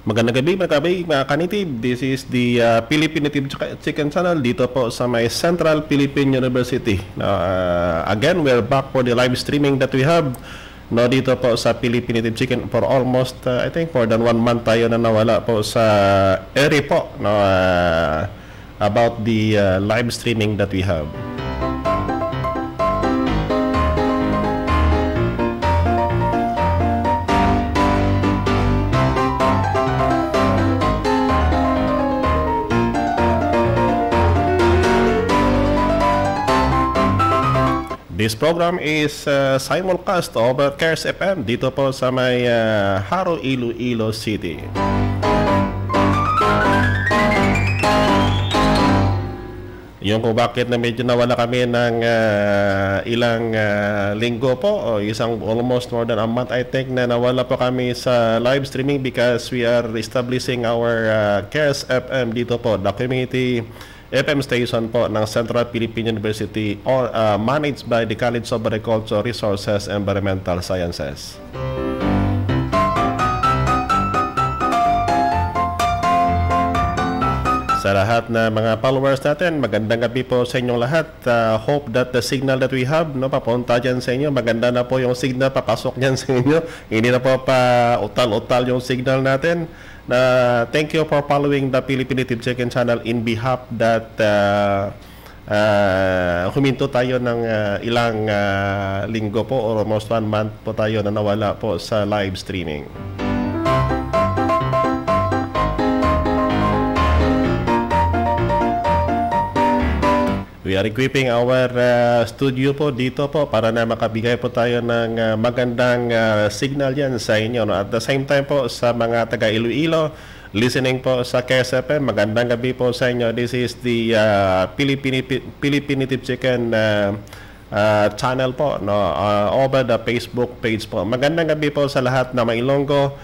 Magandang gabi mga kanitib. This is the Philippine Native Chicken Channel dito po sa may Central Philippine University. Again, we're back for the live streaming that we have dito po sa Philippine Native Chicken for almost, I think, more than 1 month tayo na nawala po sa area po about the live streaming that we have. This program is simulcast over CARES FM dito po sa may Haro, Iloilo City. Yung kung bakit na medyo nawala kami ng ilang linggo po o almost more than a month I think na nawala po kami sa live streaming because we are establishing our CARES FM dito po, the community FM station po ng Central Philippine University or managed by the College of Agriculture, Resources, and Environmental Sciences. Sa lahat na mga followers natin, magandang gabi po sa inyong lahat. Hope that the signal that we have papunta dyan sa inyo. Maganda na po yung signal papasok dyan sa inyo. Hindi na po pa utal-utal yung signal natin. Thank you for following the Philippine Native Chicken Channel in behalf that huminto tayo ng ilang linggo po or almost 1 month po tayo na nawala po sa live streaming. We are equipping our studio po dito po para na makabigay po tayo ng magandang signal yan sa inyo. At the same time po sa mga taga Iloilo, listening po sa CARES FM, magandang gabi po sa inyo. This is the Philippine Native Chicken channel po over the Facebook page po. Magandang gabi po sa lahat na may Ilonggo.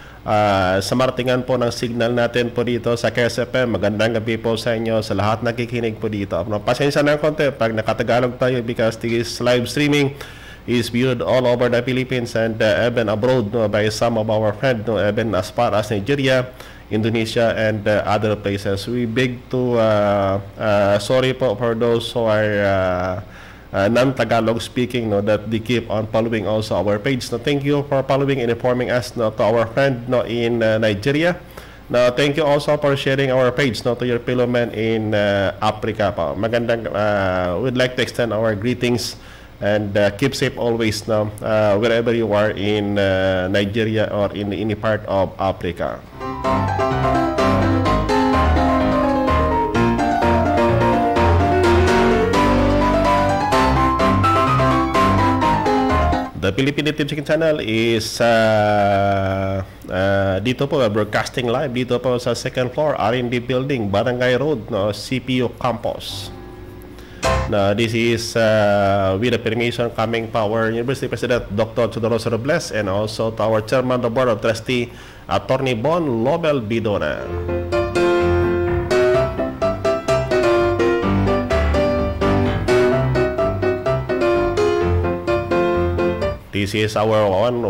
Sa martingan po ng signal natin po dito sa CARES FM. Magandang gabi po sa inyo, sa lahat nakikinig po dito. Pasensya ng konti pag nakatagalog tayo because this live streaming is viewed all over the Philippines and even abroad by some of our friends, even as far as Nigeria, Indonesia, and other places. We beg to sorry po for those who are non-Tagalog speaking that they keep on following also our page. Thank you for following and informing us to our friend in Nigeria. Thank you also for sharing our page to your fellow men in Africa. Magandang we'd like to extend our greetings and keep safe always wherever you are in Nigeria or in any part of Africa. The Philippine Native Chicken Channel is dito po broadcasting live dito po sa second floor R&D Building, Barangay Road, CPU Campus. This is with the permission coming from our University President Dr. Chodoroso Robles and also to our Chairman of the Board of Trustee, Attorney Bon Lobel Bidona. This is our one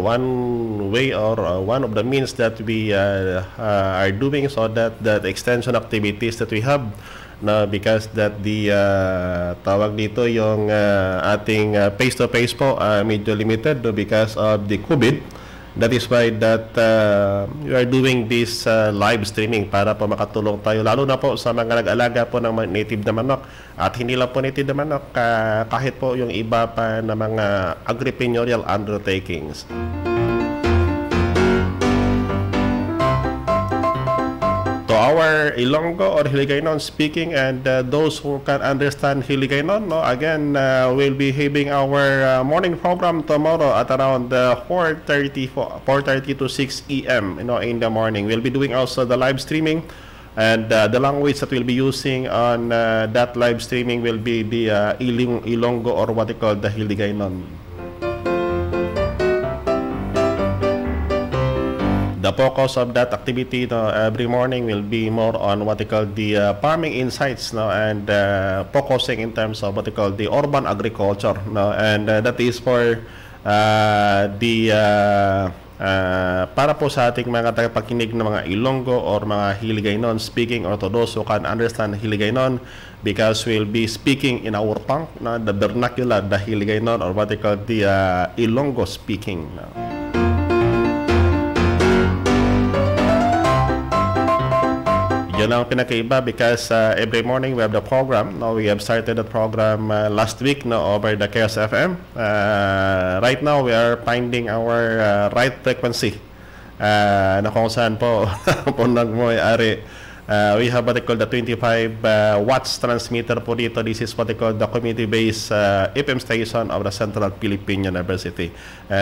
way or one of the means that we are doing so that the extension activities that we have because that the tawag dito yung ating face-to-face po medyo limited because of the COVID. That is why that we are doing this live streaming para po makatulong tayo lalo na po sa mga nag-alaga po ng native na manok at hindi lang po native na manok kahit po yung iba pa na mga agripreneurial undertakings. To our Ilonggo or Hiligaynon speaking and those who can understand Hiligaynon, again we'll be having our morning program tomorrow at around 4:30 to 6 a.m. In the morning. We'll be doing also the live streaming and the language that we'll be using on that live streaming will be the Ilonggo or what they call the Hiligaynon. The focus of that activity every morning will be more on what they call the farming insights and focusing in terms of what they call the urban agriculture and that is for the para po sa ating mga tagapakinig ng mga Ilonggo or mga Hiligaynon speaking or to those who can understand Hiligaynon, because we'll be speaking in our tongue, the vernacular, the Hiligaynon, or what they call the Ilonggo speaking. Yun ang pinakaiba because every morning we have the program. Now we have started the program last week over the Chaos FM. Right now we are finding our right frequency na kung saan po punag mo ari. We have what they call the 25 watts transmitter po dito. This is what they call the community-based FM station of the Central Philippine University.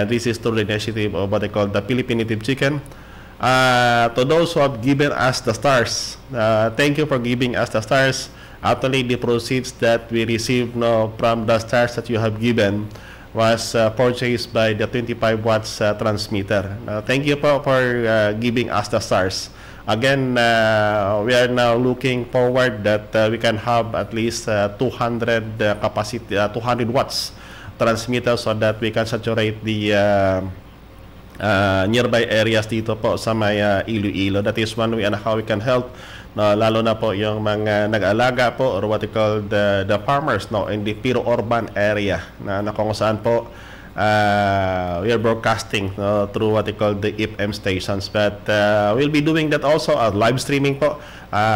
This is through the initiative of what they call the Philippine Native Chicken. To those who have given us the stars, thank you for giving us the stars. Actually, the proceeds that we received from the stars that you have given was purchased by the 25 watts transmitter. Thank you for giving us the stars. Again, we are now looking forward that we can have at least 200 capacity, 200 watts transmitter, so that we can saturate the nearby areas dito po sa may Iloilo. That is one way and how we can help, lalo na po yung mga nag-alaga po or what we call the farmers in the Piro urban area na kung saan po we are broadcasting through what we call the FM stations, but we'll be doing that also live streaming po,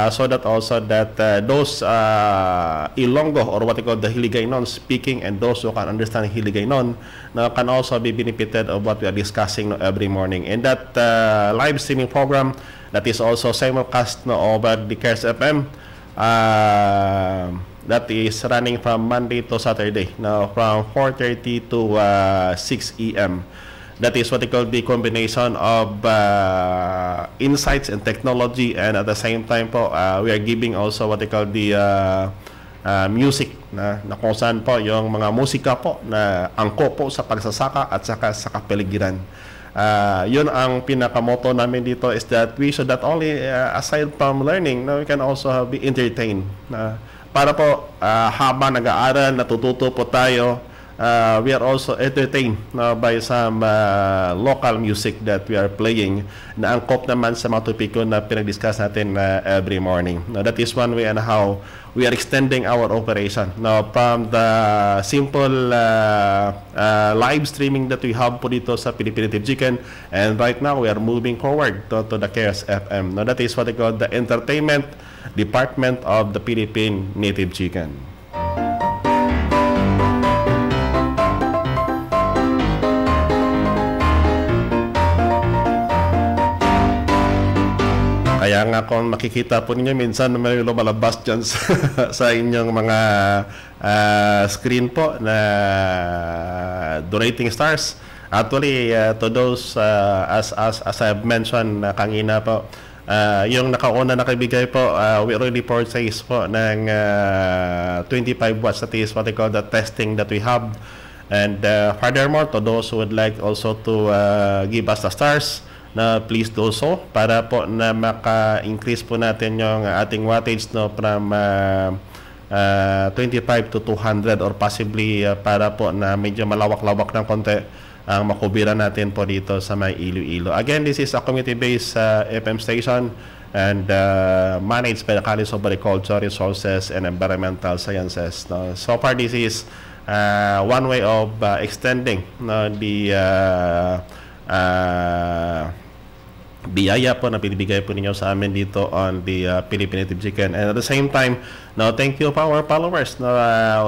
so that also that those Ilonggo or what we call the Hiligaynon speaking and those who can understand Hiligaynon can also be benefited of what we are discussing every morning. And that live streaming program that is also simulcast over the Cares FM, that is running from Monday to Saturday, from 4:30 to 6 a.m. That is what we call the combination of insights and technology, and at the same time po, we are giving also what we call the music na kung saan po yung mga musika po na angko po sa pagsasaka at saka sa kapaligiran. Yun ang pinakamoto namin dito, is that we should not only aside from learning, we can also be entertained. Para po habang nag-aaral, natututo po tayo, we are also entertained by some local music that we are playing na angkop naman sa mga topiko na pinag-discuss natin every morning. That is one way and how we are extending our operation. From the simple live streaming that we have po dito sa Philippine Native Chicken, and right now we are moving forward to the Cares FM. That is what they call the entertainment department of the Philippine Native Chicken. Kaya nga kung makikita po ninyo, minsan may lumalabas dyan sa inyong mga screen po na donating stars. Actually, to those, as I have mentioned kanina po, yung nakauna nakibigay po, we already purchased po ng 25 watts. That is what they call the testing that we have. And furthermore, to those who would like also to give us the stars, na please do so para po na maka-increase po natin yung ating wattage from 25 to 200 or possibly para po na medyo malawak-lawak ng konti ang makubiran natin po dito sa may Iloilo. Again, this is a community-based FM station and managed by the College of Agriculture, Resources and Environmental Sciences. So far, this is one way of extending the biyaya po na binibigay po ninyo sa amin dito on the Philippine Native Chicken. And at the same time, thank you for our followers. The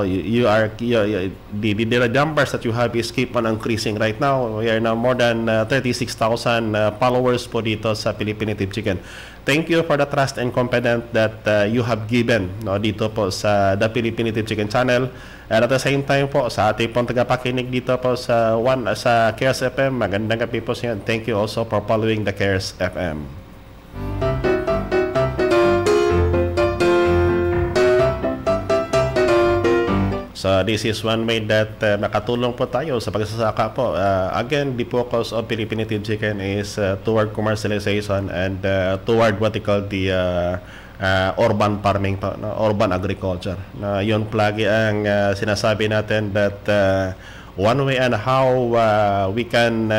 numbers that you have is keep on increasing right now. We are now more than 36,000 followers po dito sa Philippine Native Chicken. Thank you for the trust and confidence that you have given dito po sa the Philippine Native Chicken channel. And at the same time po, sa ating pong tagapakinig dito po sa Cares FM, magandang gabi po sa inyo. Thank you also for following the Cares FM. So this is one way that makatulong po tayo sa pagsasaka po. Again, the focus of Philippine Native Chicken is toward commercialization and toward what we call the urban farming, urban agriculture. Yun lagi ang sinasabi natin that one way and how we can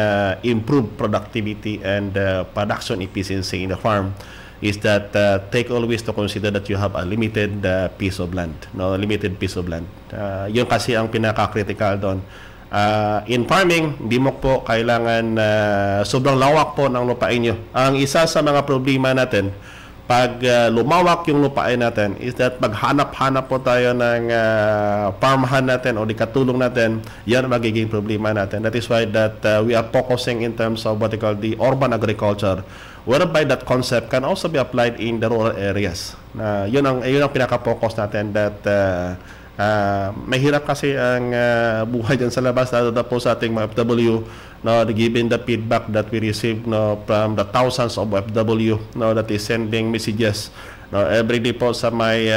improve productivity and production efficiency in the farm is that take always to consider that you have a limited piece of land, no, limited piece of land. Yun kasi ang pinaka-critical doon. In farming, hindi mo po kailangan sobrang lawak po ng lupain nyo. Ang isa sa mga problema natin, pag lumawak yung lupain natin, is that maghanap-hanap po tayo ng farmhan natin o di katulong natin, yan magiging problema natin. That is why that we are focusing in terms of what we call the urban agriculture, whereby that concept can also be applied in the rural areas. Yun ang pinaka-focus natin, that mahirap kasi ang buhay dyan sa labas, lalo na po sa ating mga FW, no, given the feedback that we receive, no, from the thousands of FW, no, that is sending messages, no, every day po sa may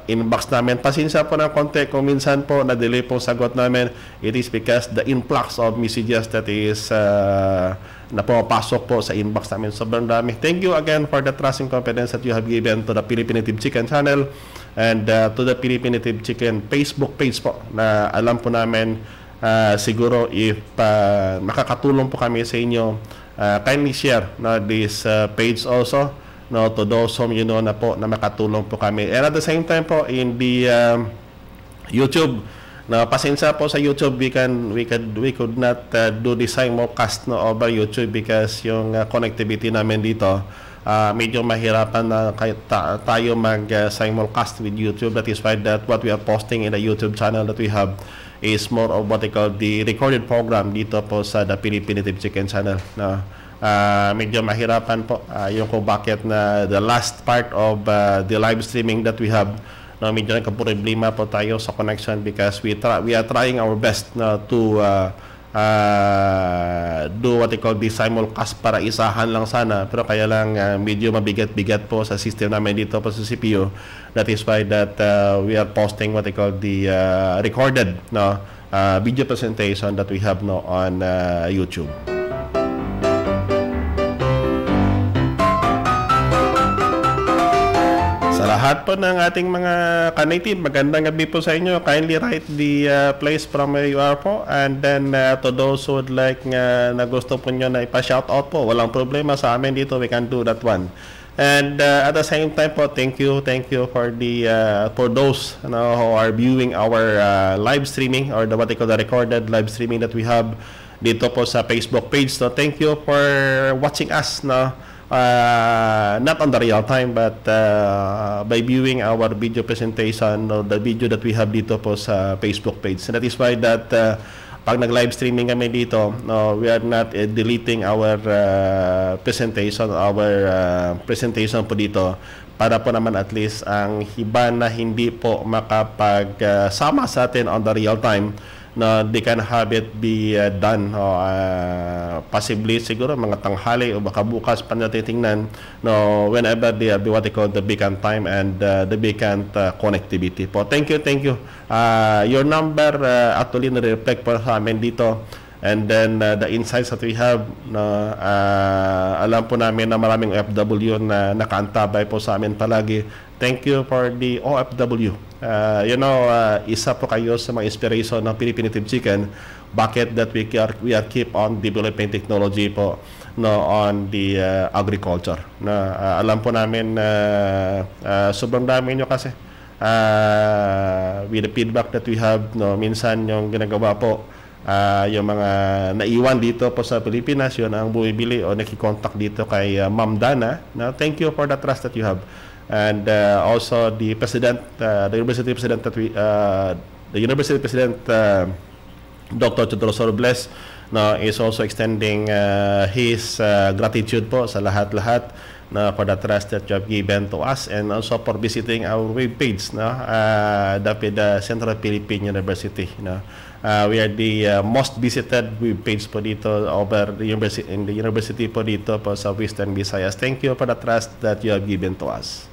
inbox namin. Pasensya po ng konti kung minsan po na-delay po sagot namin. It is because the influx of messages that is na pumapasok po sa inbox namin, sobrang dami. Thank you again for the trust and confidence that you have given to the Philippine Native Chicken channel and to the Philippine Native Chicken Facebook page po, na alam po namin siguro if makakatulong po kami sa inyo, kindly share this page also, no, to those whom you know na po na makatulong po kami. And at the same time po in the YouTube, na pasensya po sa YouTube, we could not do the simulcast, no, over YouTube because yung connectivity namin dito medyo mahirapan na tayo mag-simulcast with YouTube. That is why that what we are posting in the YouTube channel that we have is more of what they call the recorded program dito po sa the Philippine Native Chicken channel. Medyo mahirapan po yung kung bakit na the last part of the live streaming that we have, no, medyo nagka-problema po tayo sa connection because we are trying our best to do what they call the simulcast para isahan lang sana, pero kaya lang medyo mabigat-bigat po sa system namin dito po sa CPU. That is why that we are posting what they call the recorded, no, video presentation that we have, no, on YouTube. Lahat po ng ating mga ka-native, magandang gabi po sa inyo. Kindly write the place from where you are po, and then to those who would like na gusto po nyo na ipa-shoutout po, walang problema sa amin dito, we can do that one. And at the same time po, thank you for the for those, you know, who are viewing our live streaming or what they call the recorded live streaming that we have dito po sa Facebook page. So thank you for watching us, no? Not on the real time, but by viewing our video presentation or the video that we have dito po sa Facebook page. And that is why that pag nag-live streaming kami dito, no, we are not deleting our presentation po dito, para po naman at least ang iba na hindi po makapagsama sa atin on the real time, na they can have it be done possibly siguro mga tanghali o baka bukas pa natin tingnan, no, whenever they have what they call the vacant time and the vacant connectivity po. Thank you. Your number actually na-reflect po sa amin dito, and then the insights that we have, alam po namin na maraming OFW na nakaantabay po sa amin palagi. Thank you for the OFW. Isa po kayo sa mga inspiration ng Philippine Native Chicken. Bakit that we are keep on developing technology po, no, on the agriculture. Alam po namin sobrang dami nyo kasi with the feedback that we have, no, minsan yung ginagawa po, yung mga naiwan dito po sa Pilipinas, yun ang bumibili o nakikontak dito kay Ma'am Dana. Thank you for the trust that you have. And also the president, the university president Dr. Chudros Robles, no, is also extending his gratitude po sa lahat-lahat, no, for the trust that you have given to us, and also for visiting our web page, no, the Central Philippine University, no. We are the most visited web page po dito over the university po dito po sa Western Visayas. Thank you for the trust that you have given to us.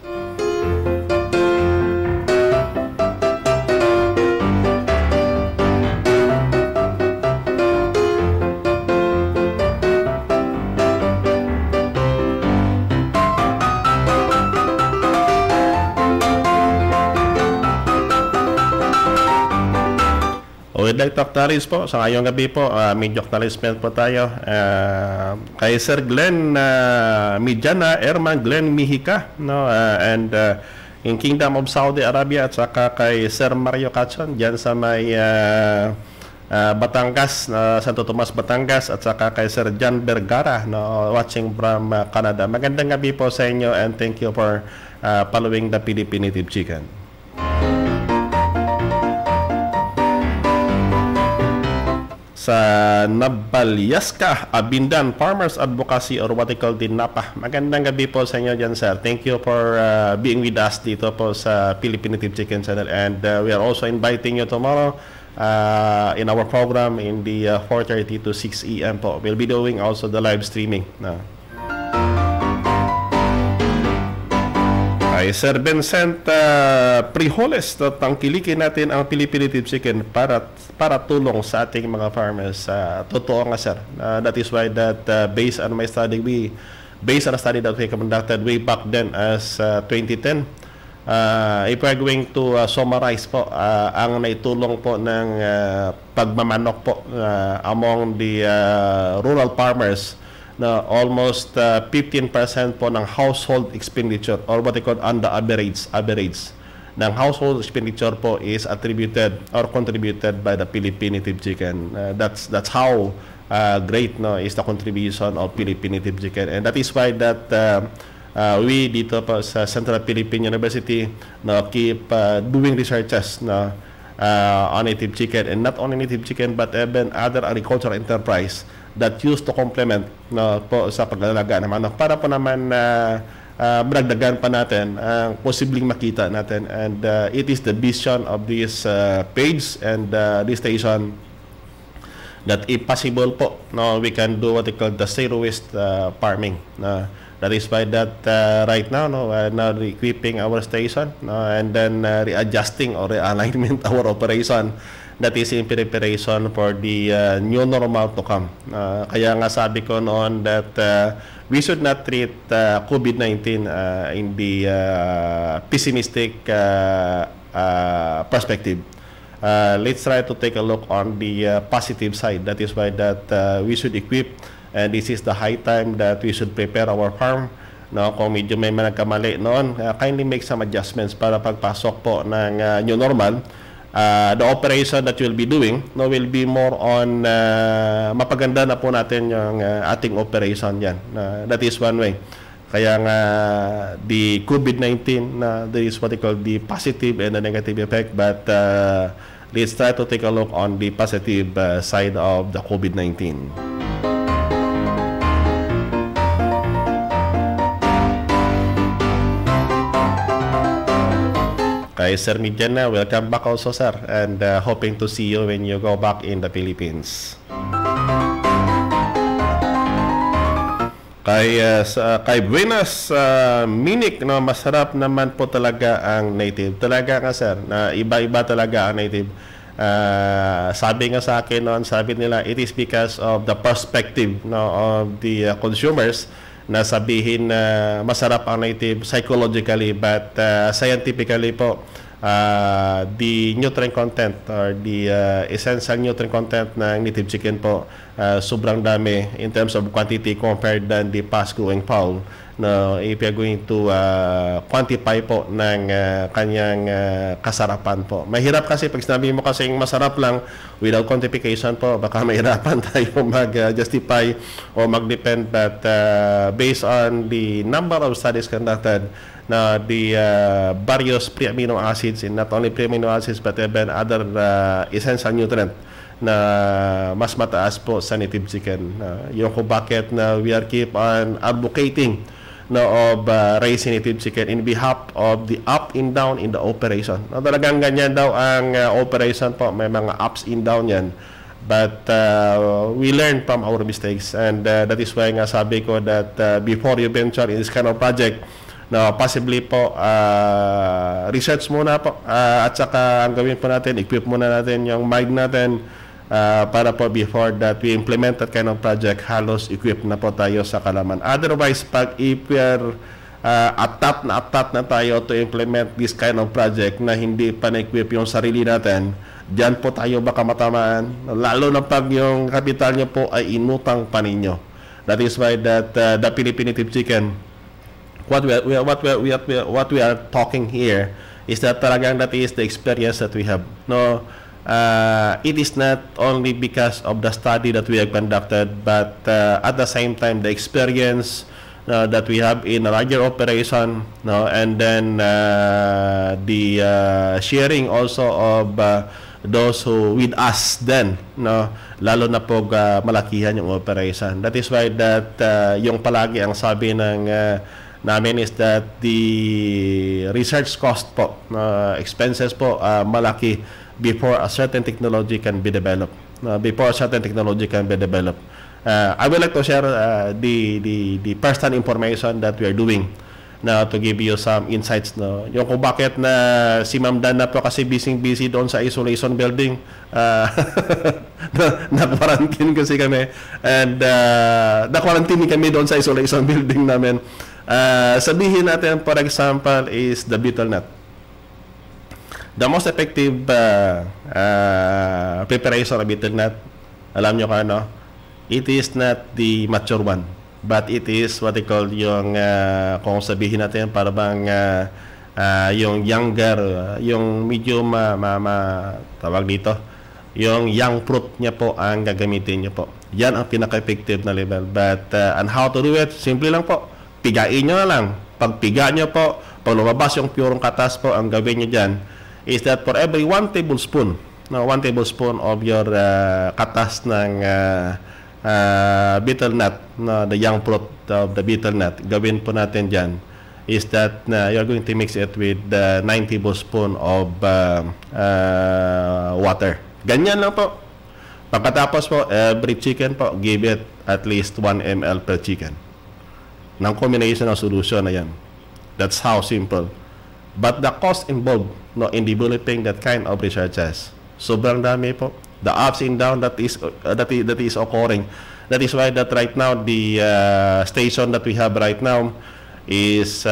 we'd like to acknowledge po sa ngayong gabi po, medyo acknowledgement po tayo kay Sir Glenn Mijana, Erman Glenn Mihika, no, and in Kingdom of Saudi Arabia, at saka kay Sir Mario Cachon dyan sa may Batangas, Santo Tomas, Batangas, at saka kay Sir John Bergara, no, watching from Canada. Magandang gabi po sa inyo, and thank you for following the Philippine Native Chicken. Sa Nabalyaska, Abindan Farmers Advocacy, or what they call the NAPA. Magandang gabi po sa inyo dyan, sir. Thank you for being with us dito po sa Philippine Native Chicken Channel, and we are also inviting you tomorrow in our program in the 4:30 to 6 a.m. po. We'll be doing also the live streaming. Ay Sir Vincent Prijoles, tangkilikin natin ang Philippine Native Chicken para tulong sa ating mga farmers. Totoo nga, sir. That is why that based on my study, based on a study that we conducted way back then as 2010, if we're going to summarize po ang naitulong po ng pagmamanok po among the rural farmers, na almost 15% po ng household expenditure, or what they call on the average ng household expenditure po is attributed or contributed by the Philippine Native Chicken. That's how great, no, is the contribution of Philippine Native Chicken, and that is why that we dito po sa Central Philippine University, no, keep doing researches, no, on native chicken, and not only native chicken but even other agricultural enterprise that used to complement, no, po sa paglalaga ng manok, para po naman madagdagan pa natin ang posibleng makita natin, and it is the vision of this page and this station that if possible po, no, we can do what they call the zero waste farming. That is why that right now, no, now equipping our station, no, and then readjusting or realignment our operation. That is in preparation for the new normal to come. Kaya nga sabi ko noon that we should not treat COVID-19 in the pessimistic perspective. Let's try to take a look on the positive side. That is why that we should equip, and this is the high time that we should prepare our farm. No, kung medyo may nagkamali noon, kindly make some adjustments para pagpasok po ng new normal. The operation that we'll be doing, no, will be more on mapaganda na po natin yung ating operation yan. That is one way. Kaya nga the COVID-19, there is what they call the positive and the negative effect, but let's try to take a look on the positive side of the COVID-19. Kay Sir Mijana, welcome back also, sir, and hoping to see you when you go back in the Philippines. Kay Buenas Minik, no, masarap naman po talaga ang native. Talaga nga, sir, na iba-iba talaga ang native. Sabi nga sa akin noon, sabi nila, it is because of the perspective, no, of the consumers, na sabihin na masarap ang native psychologically, but scientifically po, the nutrient content or the essential nutrient content ng native chicken po sobrang dami in terms of quantity compared than the fast-growing fowl. No, if you're going to quantify po ng kanyang kasarapan po. Mahirap kasi pag sinabi mo kasing masarap lang without quantification po, baka mahirapan tayo mag-justify o mag-depend, but based on the number of studies conducted, na the various pre-amino acids, and not only pre-amino acids but even other essential nutrient na mas mataas po sa native chicken. Yung kung bakit na we are keep on advocating, no, of raising native chicken in behalf of the up and down in the operation. No, talagang ganyan daw ang operation po, may mga ups and down yan. But we learn from our mistakes, and that is why nga sabi ko that before you venture in this kind of project, no, possibly po research muna po, at saka ang gawin po natin, equip muna natin yung mind natin para po before that we implement that kind of project, halos equip na po tayo sa kalaman. Otherwise, pag if we are atat na tayo to implement this kind of project na hindi pa na-equip yung sarili natin, Diyan po tayo baka matamaan, lalo na pag yung kapital nyo po ay inutang pa ninyo. That is why that the Philippine Native Chicken, what we are talking here is that talagang that is the experience that we have. No, it is not only because of the study that we have conducted, but at the same time the experience that we have in a larger operation, no, and then the sharing also of those who with us then, no, lalo na po malakihan yung operation. That is why that yung palagi ang sabi ng namin is that the research cost po, expenses po malaki before a certain technology can be developed. Before a certain technology can be developed. I would like to share the personal information that we are doing now to give you some insights. No? Yung kung bakit na si Ma'am Dan na po kasi busy doon sa isolation building. Na-quarantine kasi kami. And na-quarantine kami doon sa isolation building namin. Sabihin natin, for example, is the betel nut. The most effective preparation of betel nut, alam nyo ka, no? It is not the mature one, but it is what they call yung kung sabihin natin para bang yung younger, yung medyo tawag dito, yung young fruit niya po ang gagamitin niyo po. Yan ang pinaka-effective na level. But and how to do it? Simple lang po. Pigain nyo na lang. Pag piga nyo po, pag lumabas yung purong katas po, ang gawin nyo dyan is that for every 1 tablespoon, no, 1 tablespoon of your katas ng betel nut, the young fruit of the betel nut, gawin po natin dyan is that you're going to mix it with 9 tablespoon of water. Ganyan lang po. Pagkatapos po, every chicken po, give it at least 1 ml per chicken. Ng combination ng solution na yan. That's how simple. But the cost involved, no, in developing that kind of researches, sobrang dami po. The ups and downs that is occurring. That is why that right now the station that we have right now is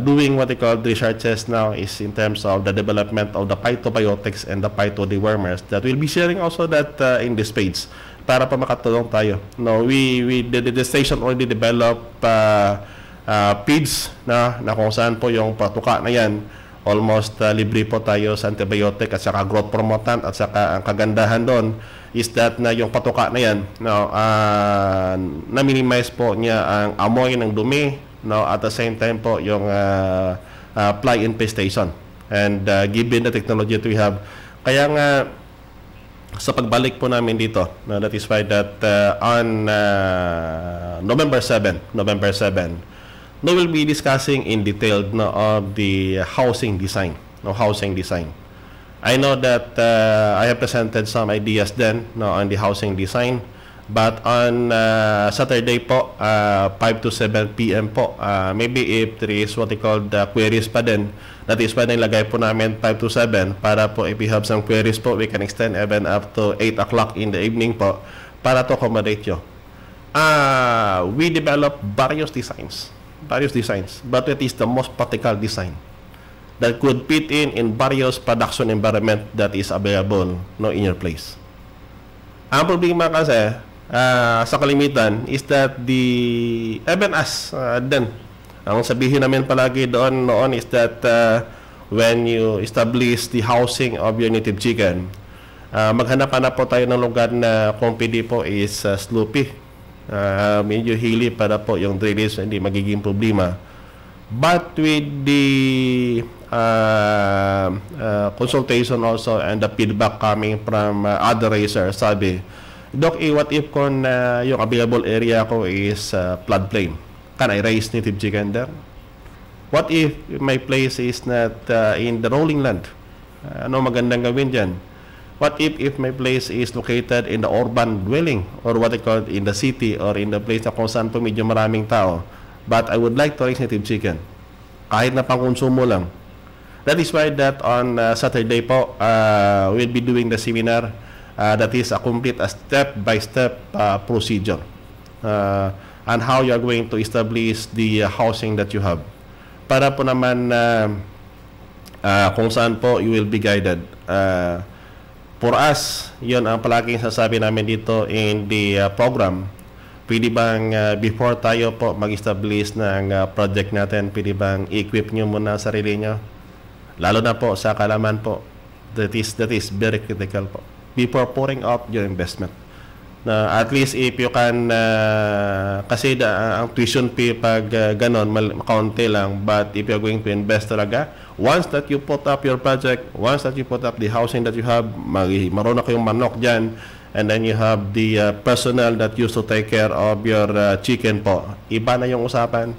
doing what they call researches now is in terms of the development of the phytobiotics and the phytodewormers that we'll be sharing also that in this page para pa makatulong tayo. No, the station already developed feeds na kung saan po yung patuka na yan almost libre po tayo sa antibiotic at saka growth promotant at saka ang kagandahan doon is that na yung patuka na yan, no, na-minimize po niya ang amoy ng dumi, no, at the same time po yung fly infestation. And given the technology that we have, kaya nga sa pagbalik po namin dito, no, that is why that on November 7, we will be discussing in detail, no, of the housing design. I know that I have presented some ideas then, no, on the housing design, but on Saturday po, 5 to 7 p.m. po, maybe if there is what they call the queries pa din, that is pa nilagay po namin 5 to 7 para po if we have some queries po, we can extend even up to 8 o'clock in the evening po para to accommodate you. We develop various designs, but it is the most practical design that could fit in various production environment that is available, no, in your place. Ang problema kasi sa kalimitan is that the even as then ang sabihin namin palagi noon is that when you establish the housing of your native chicken, maghanap-hanap po tayo ng lugar na kung pwede po is sloopy, medyo hilly para po yung drainage hindi magiging problema. But with the consultation also and the feedback coming from other raisers, sabi, Doc, what if kung yung available area ko is floodplain? Can I raise native chicken there? What if my place is not in the rolling land? Ano magandang gawin dyan? What if my place is located in the urban dwelling or what I call in the city or in the place na kung saan po medyo maraming tao, but I would like to raise native chicken kahit na pangkonsumo lang. That is why that on Saturday po, we'll be doing the seminar that is a complete step-by-step procedure on how you are going to establish the housing that you have. Para po naman kung saan po you will be guided. For us, yun ang palaging sasabi namin dito in the program. Pwede bang before tayo po mag-establish ng project natin, pwede bang i-equip nyo muna sarili nyo? Lalo na po sa kalaman po. That is very critical po. Before pouring out your investment. At least if you can, kasi ang tuition fee pag ganon, kaunti lang. But if you're going to invest talaga, once that you put up your project, once that you put up the housing that you have, marunong kayong manok dyan, and then you have the personnel that used to take care of your chicken po. Iba na yung usapan.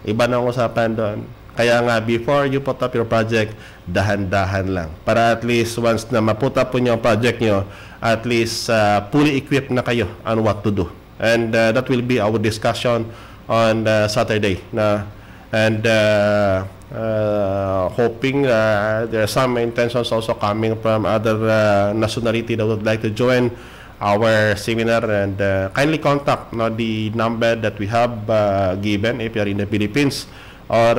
Iba na yung usapan doon. Kaya nga, before you put up your project, dahan-dahan lang. Para at least once na maput up po yung project nyo, at least fully equipped na kayo on what to do. And that will be our discussion on Saturday. And hoping there are some intentions also coming from other nationality that would like to join our seminar, and kindly contact the number that we have given if you are in the Philippines, or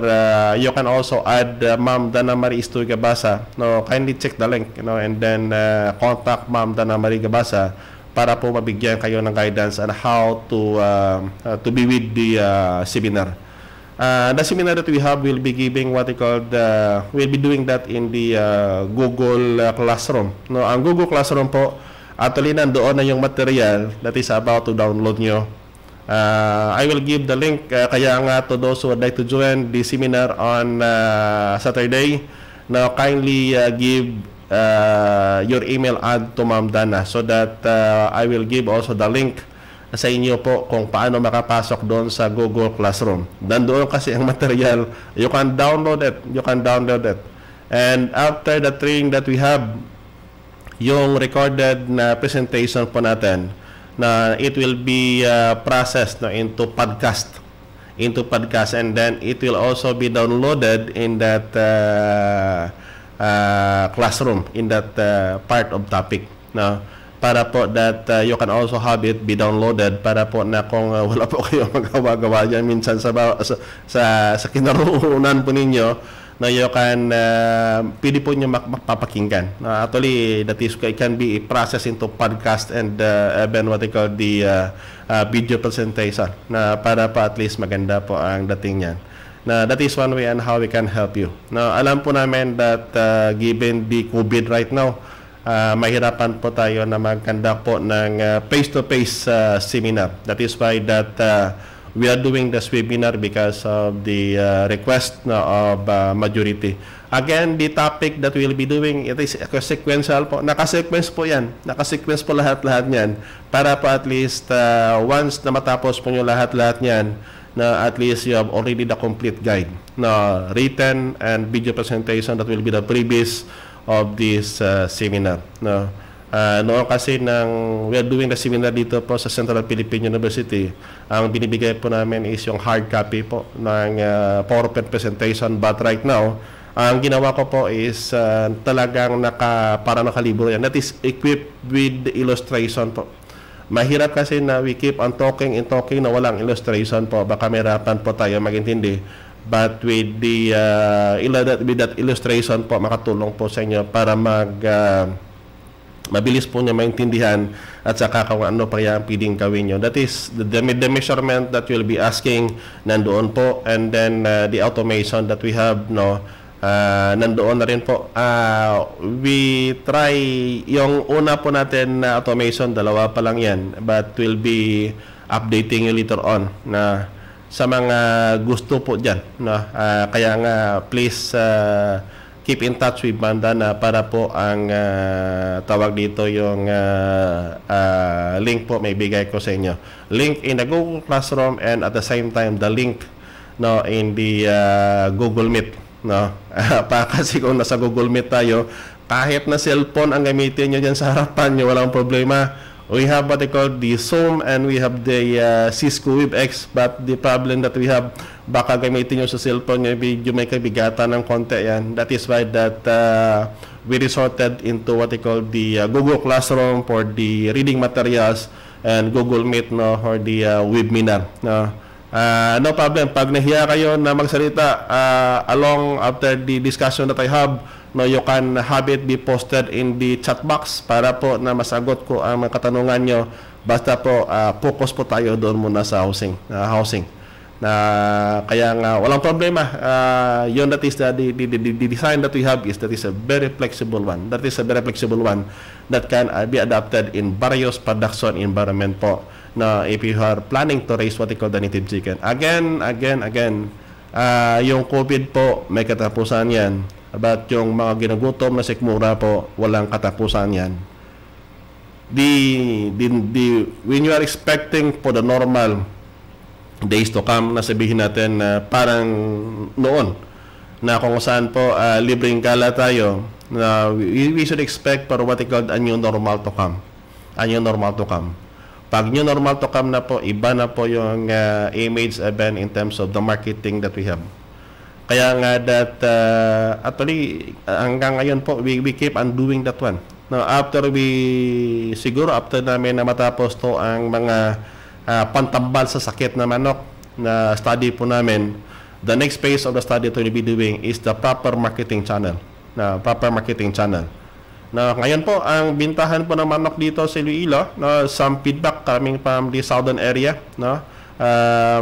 you can also add Ma'am Dana Marie Istoy Gabasa. Kindly check the link, and then contact Ma'am Dana Marie Gabasa para po mabigyan kayo ng guidance on how to be with the seminar. The seminar that we have will be giving what we call we'll be doing that in the Google Classroom. Ang Google Classroom po, actually nandoon na yung material that is about to download nyo. I will give the link, kaya nga to those who would like to join the seminar on Saturday, now kindly give your email ad to Ma'am Dana, so that I will give also the link sa inyo po kung paano makapasok doon sa Google Classroom. Doon kasi ang material, you can download it. And after the training that we have, yung recorded na presentation po natin, na it will be processed into podcast, and then it will also be downloaded in that classroom, in that part of topic. Para po that you can also have it be downloaded, para po na kung wala po kayo magawa-gawa dyan minsan sa kinaroon po ninyo, na you can pwede po nyo mapapakinggan. Actually, that is, it can be processed into podcast and even what they call the video presentation, na para po at least maganda po ang dating yan. That is one way and how we can help you. Alam po namin that given the COVID right now, mahirapan po tayo na mag-conduct po ng face-to-face seminar. That is why that we are doing this webinar, because of the request of majority. Again, the topic that we will be doing, it is sequential po. Nakasequence po yan. Nakasequence po lahat-lahat yan. Para po at least once na matapos po nyo lahat-lahat yan, na at least you have already the complete guide, na written and video presentation that will be the previous of this seminar. Noon kasi we are doing the seminar dito po sa Central Philippine University, ang binibigay po namin is yung hard copy po ng PowerPoint presentation, but right now ang ginawa ko po is talagang para nakalibro yan, that is equipped with the illustration po. Mahirap kasi na we keep on talking na walang illustration po, baka mahirapan po tayo magintindi. But with with that illustration po, makatulong po sa inyo para mabilis po niya maintindihan, at saka kung ano pa yan pwedeng gawin nyo. That is the measurement that you'll be asking, nandoon po, and then the automation that we have, nandoon na rin po. We try yung una po natin na automation, dalawa pa lang yan, but we'll be updating you later on na sa mga gusto po dyan. Kaya nga, please keep in touch with Bandana para po ang tawag dito yung link po may bigay ko sa inyo. Link in the Google Classroom, and at the same time the link in the Google Meet. Kasi kung nasa Google Meet tayo, kahit na cellphone ang gamitin nyo dyan sa harapan nyo, walang problema. We have what they call the Zoom, and we have the Cisco WebEx, but the problem that we have, baka gamitin nyo sa cellphone nyo, medyo may kabigatan ng konti yan. That is why that we resorted into what they call the Google Classroom for the reading materials, and Google Meet for the webinar. No problem. Pag nahiya kayo na magsalita along after the discussion that I have, no, you can have it be posted in the chat box para po na masagot ko ang mga katanungan nyo. Basta po focus po tayo doon muna sa housing. Kaya nga walang problema. Yun, that is the design that we have is that is a very flexible one. That is a very flexible one that can be adapted in various production environment po. Na if you are planning to raise what we call the native chicken. Again, yung COVID po may katapusan yan. But yung mga ginugutom na sikmura po, walang katapusan yan. When you are expecting for the normal days to come, na sabihin natin parang noon, na kung saan po libreng gala tayo, na we should expect for what we call a new normal to come. A new normal to come. Pag new normal to come na po, iba na po yung image event in terms of the marketing that we have. Kaya nga that actually hanggang ngayon po we keep on doing that one. Now after namin na matapos to ang mga pantambal sa sakit na manok na study po namin, the next phase of the study to be doing is the proper marketing channel. Na ngayon po ang bintahan po ng manok dito sa Iloilo, no, some feedback coming from the southern area, no.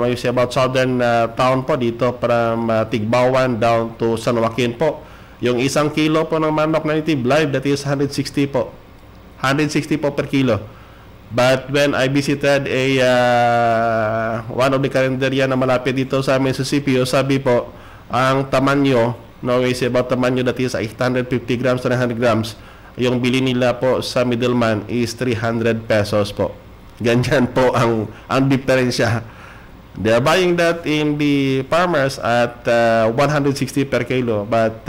When you say about southern town po dito from Tigbawan down to San Joaquin po, yung isang kilo po ng manok na native live, that is 160 po. 160 po per kilo. But when I visited one of the karinderya na malapit dito sa amin sa CPO, sabi po, ang tamanyo, no, we say about tamanyo that is 850 grams to 900 grams, yung bili nila po sa middleman is 300 pesos po. Ganyan po ang diferensya. They are buying that in the farmers at 160 per kilo. But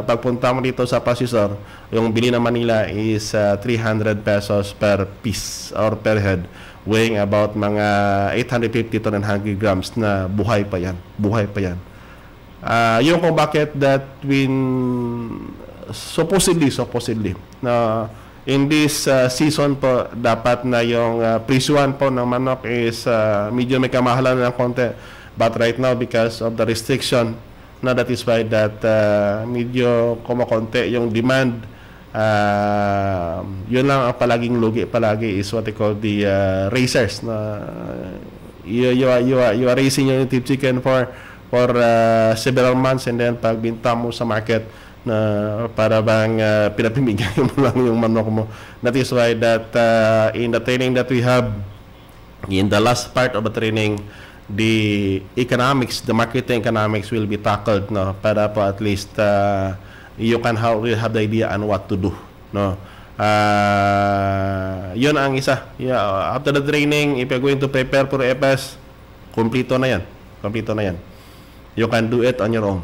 pagpunta mo dito sa processor, yung bili naman nila is 300 pesos per piece or per head, weighing about mga 850 to 900 grams na buhay pa yan. Yung kung bakit that supposedly na in this season po, dapat na yung presyuan po ng manok is medyo may kamahalan ng konti. But right now, because of the restriction, that is why that medyo kumakonti yung demand. Yun lang ang palaging lugi is what they call the racers. You are raising your native chicken for several months, and then pagbinta mo sa market, na para bang pinapimigay mo lang yung manok mo. That is why that in the training that we have, in the last part of the training, the marketing economics will be tackled, no, para po at least you can have the idea on what to do, no. Yun ang isa. After the training, if you're going to prepare for FS, kompleto na yan. You can do it on your own.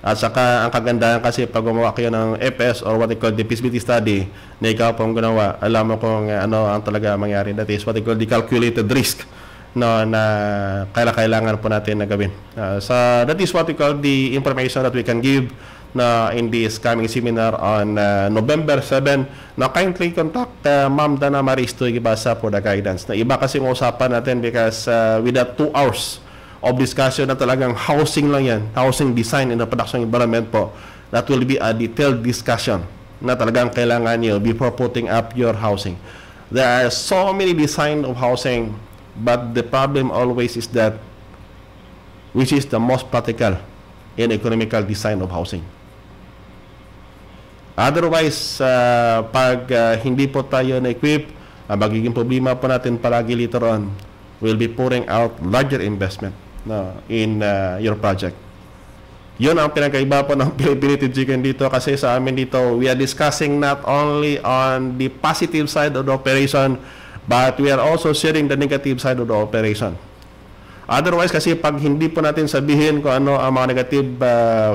At saka ang kagandahan kasi pag gumawa kayo ng FS or what they call the feasibility study na ikaw pong gumawa, alam mo kung ano ang talaga mangyari. That is what they call the calculated risk, no, na kailangan po natin na gawin. So that is what we call the information that we can give na in this coming seminar on November 7. Na kindly contact Ma'am Dana Maristo Ibasa for the guidance. Na iba kasi ang usapan natin because with that 2 hours of discussion na talagang housing lang yan, housing design in the production environment po, that will be a detailed discussion na talagang kailangan nyo before putting up your housing. There are so many design of housing, but the problem always is that which is the most practical and economical design of housing. Otherwise, pag hindi po tayo na-equip, magiging problema po natin palagi later on, we'll be pouring out larger investment, no, in your project. Yun ang pinagkaiba po ng Philippine Chicken dito, kasi sa amin dito, we are discussing not only on the positive side of the operation, but we are also sharing the negative side of the operation. Otherwise, kasi pag hindi po natin sabihin kung ano ang mga negative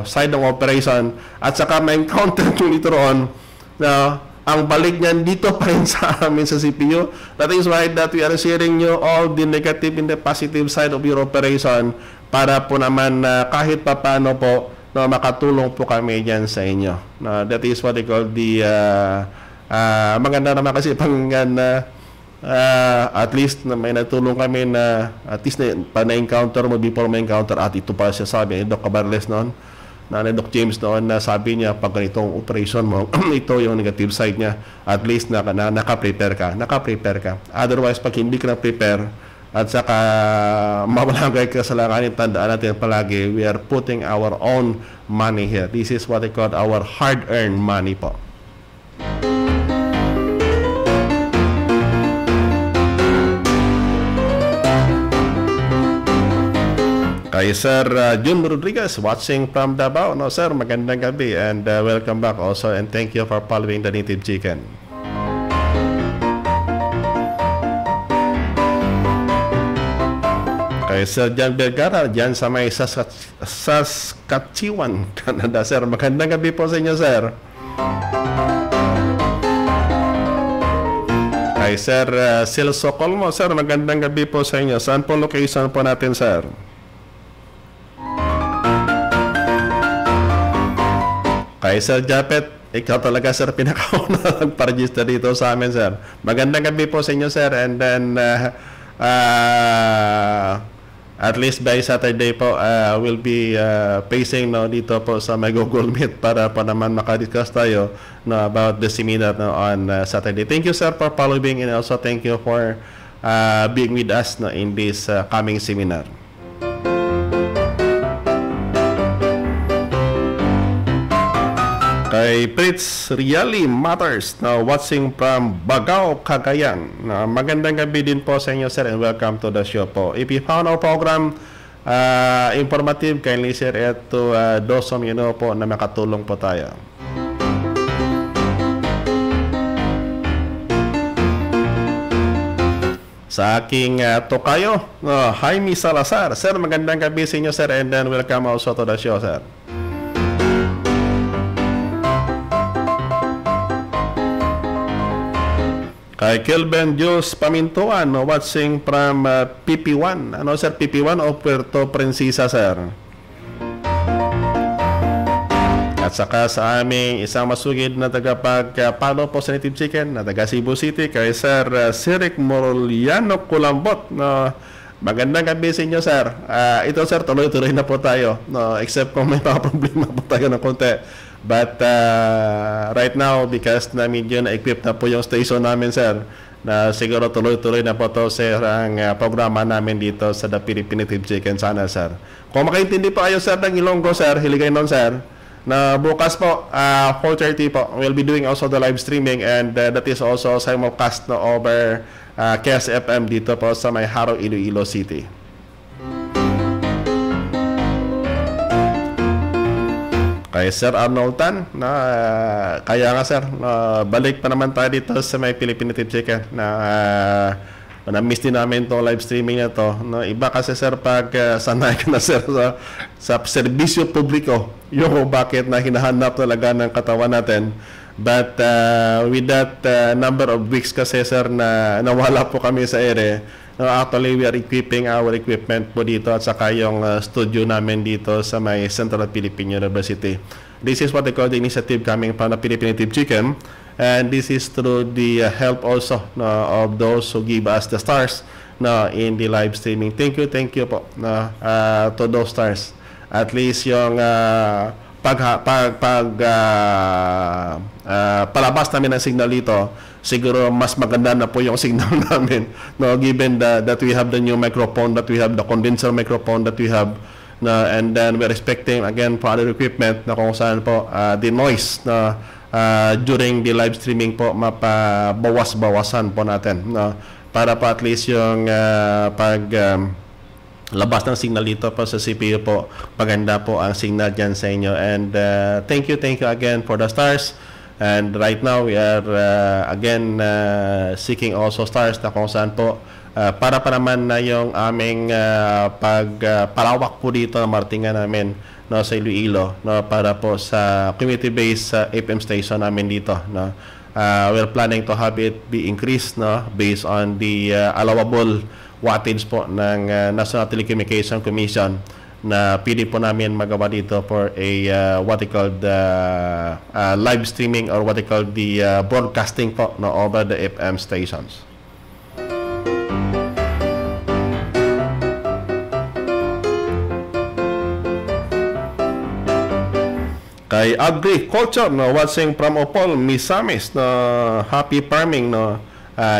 side ng operation, at saka may encounter to later on, na ang balik niyan dito pa rin sa amin sa CPU. That is why that we are sharing you all the negative and the positive side of your operation para po naman kahit pa paano po na makatulong po kami dyan sa inyo. That is what they call the maganda naman kasi pangyan na at least na may natulong kami na at least pa na-encounter mo before ma-encounter at ito pa siya sabi ni Doc Cabarles noon na ni Doc James noon na sabi niya pag ganitong operation mo, ito yung negative side niya. At least naka-prepare ka. Otherwise, pag hindi ka na-prepare at saka mamalagay ka sa langanin, tandaan natin palagi, we are putting our own money here. This is what I call our hard-earned money po. Kay Sir Jun Rodriguez watching from Davao. No, sir, magandang gabi and welcome back also and thank you for following the Native Chicken. Kay Sir John Vergara dyan sa may Saskatchewan, Canada. Sir, magandang gabi po sa inyo, sir. Kay Sir Celso Colmo, sir, magandang gabi po sa inyo. Saan po location po natin, sir? Kay Sir Japet, ikaw talaga, sir, pinakauna nagpa-register dito sa amin, sir. Magandang gabi po sa inyo, sir. And then, at least by Saturday po, we'll be pacing dito po sa my Google Meet para pa naman makadiscuss tayo about the seminar on Saturday. Thank you, sir, for following and also thank you for being with us in this coming seminar. Kay Fritz Really Matters watching from Bagao, Cagayan. Magandang gabi din po sa inyo, sir, and welcome to the show po. If you found our program informative, kindly share it to those of you know po na makatulong po tayo. Sa aking tokayo, Jaime Salazar. Sir, magandang gabi sa inyo, sir, and then welcome also to the show, sir. Kay Kelben Diyos Pamintuan, watching from PP1. Ano, sir, PP1 o Puerto Princesa, sir? At saka sa aming isang masugid na tagapagpano po sa Native Chicken na taga Cebu City, kay Sir Sirik Moroliano Kulambot. No, magandang gabi sa inyo, sir. Ito, sir, tuloy-tuloy na po tayo. No, except kung may mga problema po tayo ng konti. But right now, because na medyo na-equip na po yung station namin, sir, na siguro tuloy-tuloy na po to, sir, ang programa namin dito sa The Philippine Native Chicken Channel, sir. Kung makaintindi po kayo, sir, ng Ilonggo, sir, hiligay nun, sir, na bukas po, 4:30 po, we'll be doing also the live streaming and that is also simulcast over KSFM dito po sa may Haro, Iloilo City. Kay Sir Arnold Tan, kaya nga, sir, balik pa naman tayo dito sa may Philippine Native Chicken na-miss din namin itong live streaming na to. Iba kasi, sir, pag sanay ka na, sir, sa serbisyo publiko, yung bakit na hinahanap talaga ng katawan natin. But with that number of weeks kasi, sir, na nawala po kami sa ere, actually, we are equipping our equipment po dito at saka yung studio namin dito sa may Central Philippine University. This is what they call the initiative coming from the Philippine Native Chicken, and this is through the help also of those who give us the stars in the live streaming. Thank you po to those stars. At least yung palabas namin ng signal dito, siguro mas maganda na po yung signal namin, given that we have the new microphone, that we have the condenser microphone that we have, and then we're expecting again for other equipment na kung saan po the noise during the live streaming po mapabawas-bawasan po natin, para po at least yung labas ng signal dito po sa CPU po, maganda po ang signal dyan sa inyo. And thank you again for the stars. And right now we are again seeking also stars na kung saan po para pa naman na yung aming pagpalawak po dito na martingan namin sa Iloilo, para po sa community-based FM station namin dito. We're planning to have it be increased based on the allowable wattage po ng National Telecommunication Commission na pwede po namin magawa dito for a what they call the live streaming or what they call the broadcasting po over the FM stations. Kay agriculture, no, watching from Opol, Misamis, no, happy farming, no,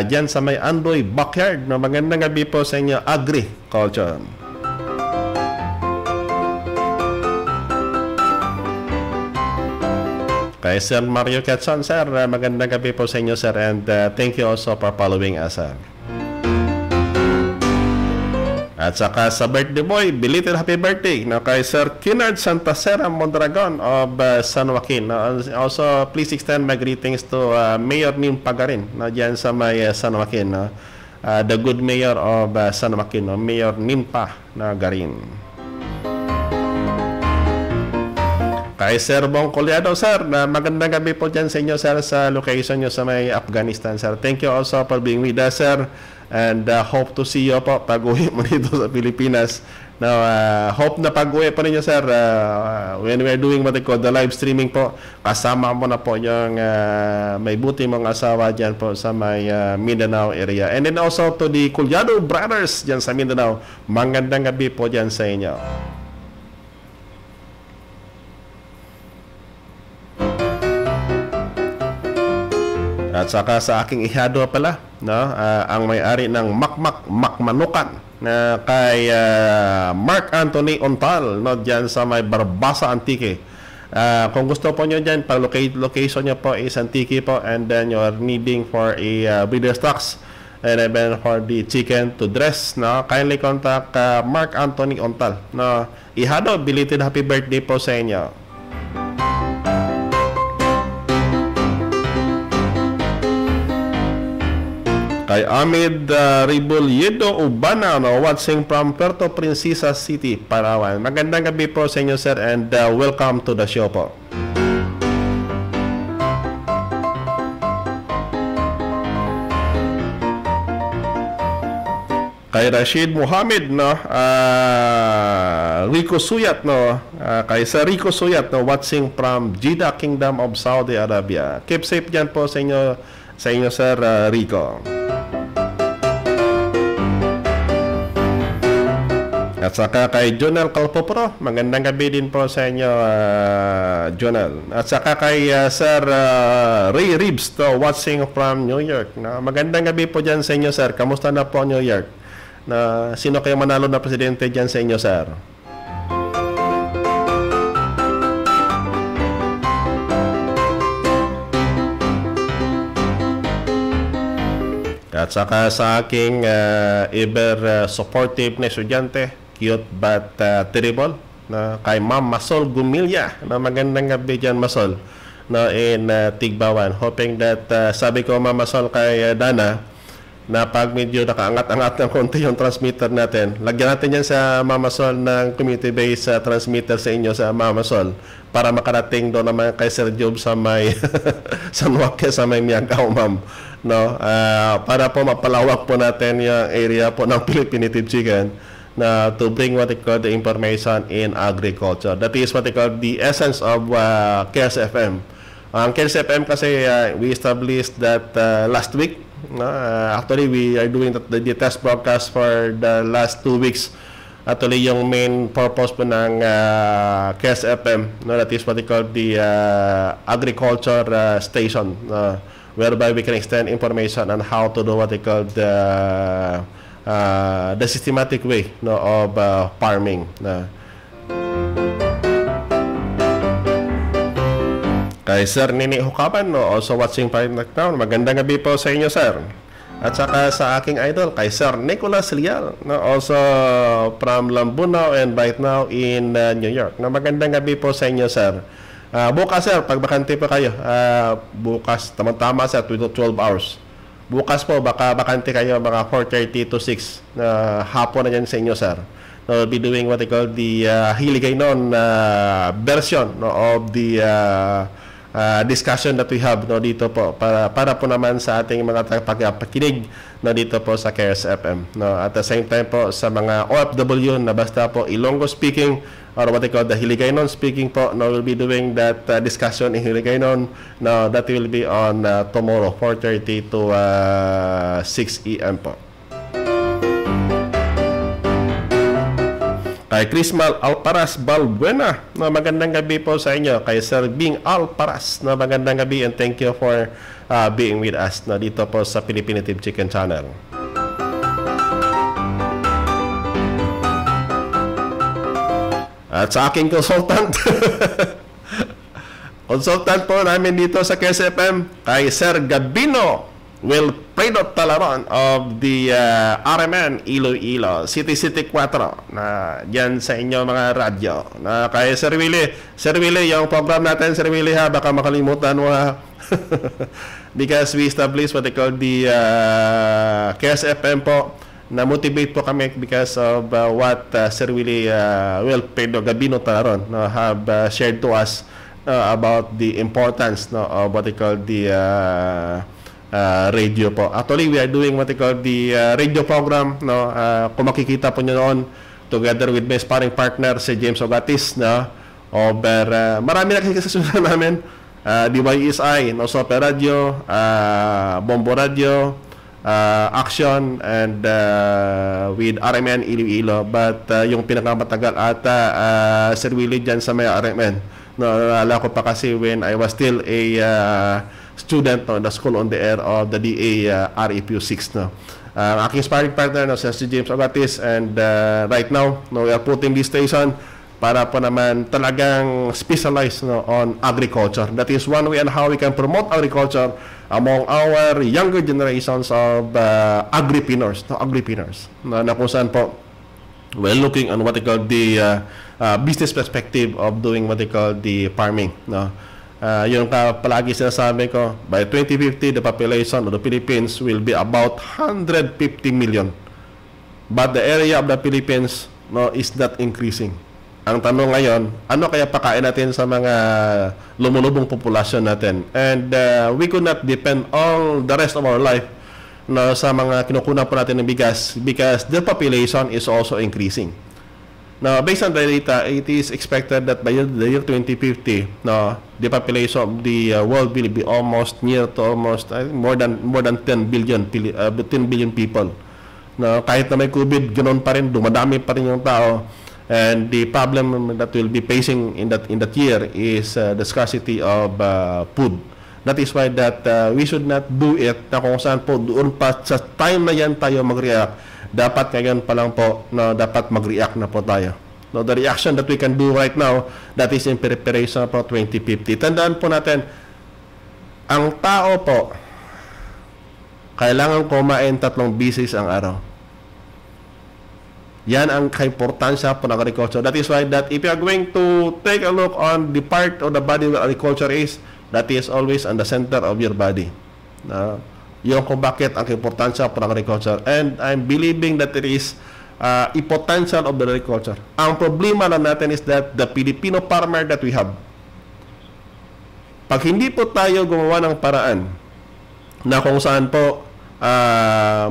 dyan sa may Andoy Backyard, no, magandang gabi po sa inyo, agriculture. Kay Sir Mario Quezon, sir, magandang gabi po sa inyo, sir, and thank you also for following us, sir. At saka sa birthday boy, belated happy birthday na kay Sir Kinard Santasera Mondragon of San Joaquin. Also, please extend my greetings to Mayor Nim Pagarin na dyan sa may San Joaquin. The good mayor of San Joaquin, Mayor Nimpa na Garin. Kay Sir Bong Colyado, sir, magandang gabi po dyan sa inyo, sir, sa location nyo sa may Afghanistan, sir. Thank you also for being with us, sir. And hope to see you po pag-uwi mo dito sa Pilipinas. Now, hope na pag-uwi pa ninyo, sir, when we're doing what they call the live streaming po, kasama mo na po yung may buti mong asawa dyan po sa may Mindanao area. And then also to the Colyado brothers dyan sa Mindanao, magandang gabi po dyan sa inyo. At saka sa aking ihado pala, no, ang may-ari ng Makmanukan na kay Mark Anthony Ontal, no, dyan sa may Barbasa Antique. Kung gusto po nyo dyan, location nyo po is Antique po, and then you are needing for a breeder stocks and even for the chicken to dress, no, kindly contact Mark Anthony Ontal. No, ihado, belated happy birthday po sa inyo. Kay Amid Ribulyedo Ubana, no, watching from Puerto Princesa City, Palawan. Magandang gabi po sa inyo, sir, and welcome to the show po. Kay Rashid Muhammad, no, Rico Suyat, no, kay Sir Rico Suyat, no, watching from Jeddah, Kingdom of Saudi Arabia. Keep safe dyan po sa inyo, Sir Rico. At saka kay Jonel Calpopro, magandang gabi din po sa inyo, Jonel. At saka kay Sir Ray Reeves, to, watching from New York. Magandang gabi po dyan sa inyo, sir. Kamusta na po New York? Sino kayo manalo na presidente dyan sa inyo, sir? At saka sa aking ever supportive na estudyante, cute but terrible, na kay Ma'am Masol Gumilya, na magandang gabi dyan, Masol, na in Tigbawan. Hoping that, sabi ko, Ma'am Masol, kay Dana, na pag medyo nakaangat-angat ng konti yung transmitter natin, lagyan natin yan sa Ma'am Masol ng community-based transmitter sa inyo sa Ma'am Masol, para makarating doon naman kay Sir Job sa may San Joaquin, sa may Miagao, ma'am, no, para po mapalawak po natin yung area po ng Philippine Native Chicken, na to bring what they call the information in agriculture. That is what they call the essence of KERS FM. Ang KERS FM kasi we established that last week. Actually, we are doing the test broadcast for the last 2 weeks. Actually, yung main purpose po ng KERS FM, no, that is what they call the agriculture station, whereby we can extend information on how to do what they call the systematic way, no, of farming. Kay Sir Nini Hukaban, no, also watching right now. Magandang gabi po sa inyo, sir. At saka sa aking idol, kay Sir Nicolas Lial, no, also from Lambunao and right now in New York. Na magandang gabi po sa inyo, sir. Bukas, sir, pag bakante pa kayo, bukas, tama-tama, sir, 12 hours. Bukas po, baka bakante kayo mga 4:30 to 6 na hapon na dyan sa inyo, sir. We'll be doing what they call the Hiligaynon version, no, of the discussion that we have, no, dito po para po naman sa ating mga tagapakinig, no, dito po sa KERS FM, no. At the same time po sa mga OFW na basta po Ilonggo speaking or what they call the Hiligaynon speaking po, no, we'll be doing that discussion in Hiligaynon, no, that will be on tomorrow 4:30 to 6 AM po. Kay kay Crismal Alparas Balbuena, no, magandang gabi po sa inyo. Kay Sir Bing Alparas, no, magandang gabi and thank you for being with us, no, dito po sa Filipinative Chicken Channel. At sa aking consultant consultant po namin dito sa KSFM, kay Sir Gabino Wilfredo Talaron of the RMN Iloilo City 4 na dyan sa inyo mga radyo. Na kay Sir Willie, yung program natin, Sir Willie, ha, baka makalimutan mo, ha. Because we established what they call the KSFM po, na motivate po kami because of what Sir Willie Wilfredo Gabino Talaron have shared to us about the importance, no, of what they call the radio po. Actually, we are doing what they call the radio program, no. Kung makikita po nyo noon, together with my sparring partner, si James Ogatis, no, over marami na kasi kasunod namin, DYSI, no, Super Radio, Bombo Radio, Action, and with RMN Iloilo. But yung pinakamatagal ata, Sir Willie dyan sa may RMN, no, naalala ko pa kasi when I was still a student, no, the school on the air of the DA REPU 6, no. Aking sparring partner, no, si James Ogatis, and right now, no, we are putting this station para po naman talagang specialized, no, on agriculture. That is one way on how we can promote agriculture among our younger generations of agripreneurs, no, na kung saan po we're looking on what they call the business perspective of doing what they call the farming, no. Yung palagi sinasabi ko, by 2050, the population of the Philippines will be about 150 million. But the area of the Philippines, no, is not increasing. Ang tanong ngayon, ano kaya pakain natin sa mga lumulubong populasyon natin? And we could not depend all the rest of our life, no, sa mga kinukunan po natin ng bigas because the population is also increasing. Now, based on the data, it is expected that by the year 2050, no, the population of the world will be almost near to almost more than 10 billion people. No, kahit na may COVID, ganoon pa rin, dumadami pa rin yung tao. And the problem that we'll be facing in that year is the scarcity of food. That is why that we should not do it na kung saan po doon pa sa time na yan tayo mag-react. Dapat ngayon pa lang po na dapat mag-react na po tayo. No, the reaction that we can do right now, that is in preparation for 2050. Tandaan po natin, ang tao po, kailangan kumain 3 beses ang araw. Yan ang kaimportansya po ng agriculture. That is why that if you are going to take a look on the part of the body where agriculture is, that is always on the center of your body. Yung kung bakit ang importansya po ng agriculture. And I'm believing that it is a potential of the agriculture. Ang problema lang natin is that the Filipino farmer that we have, pag hindi po tayo gumawa ng paraan na kung saan po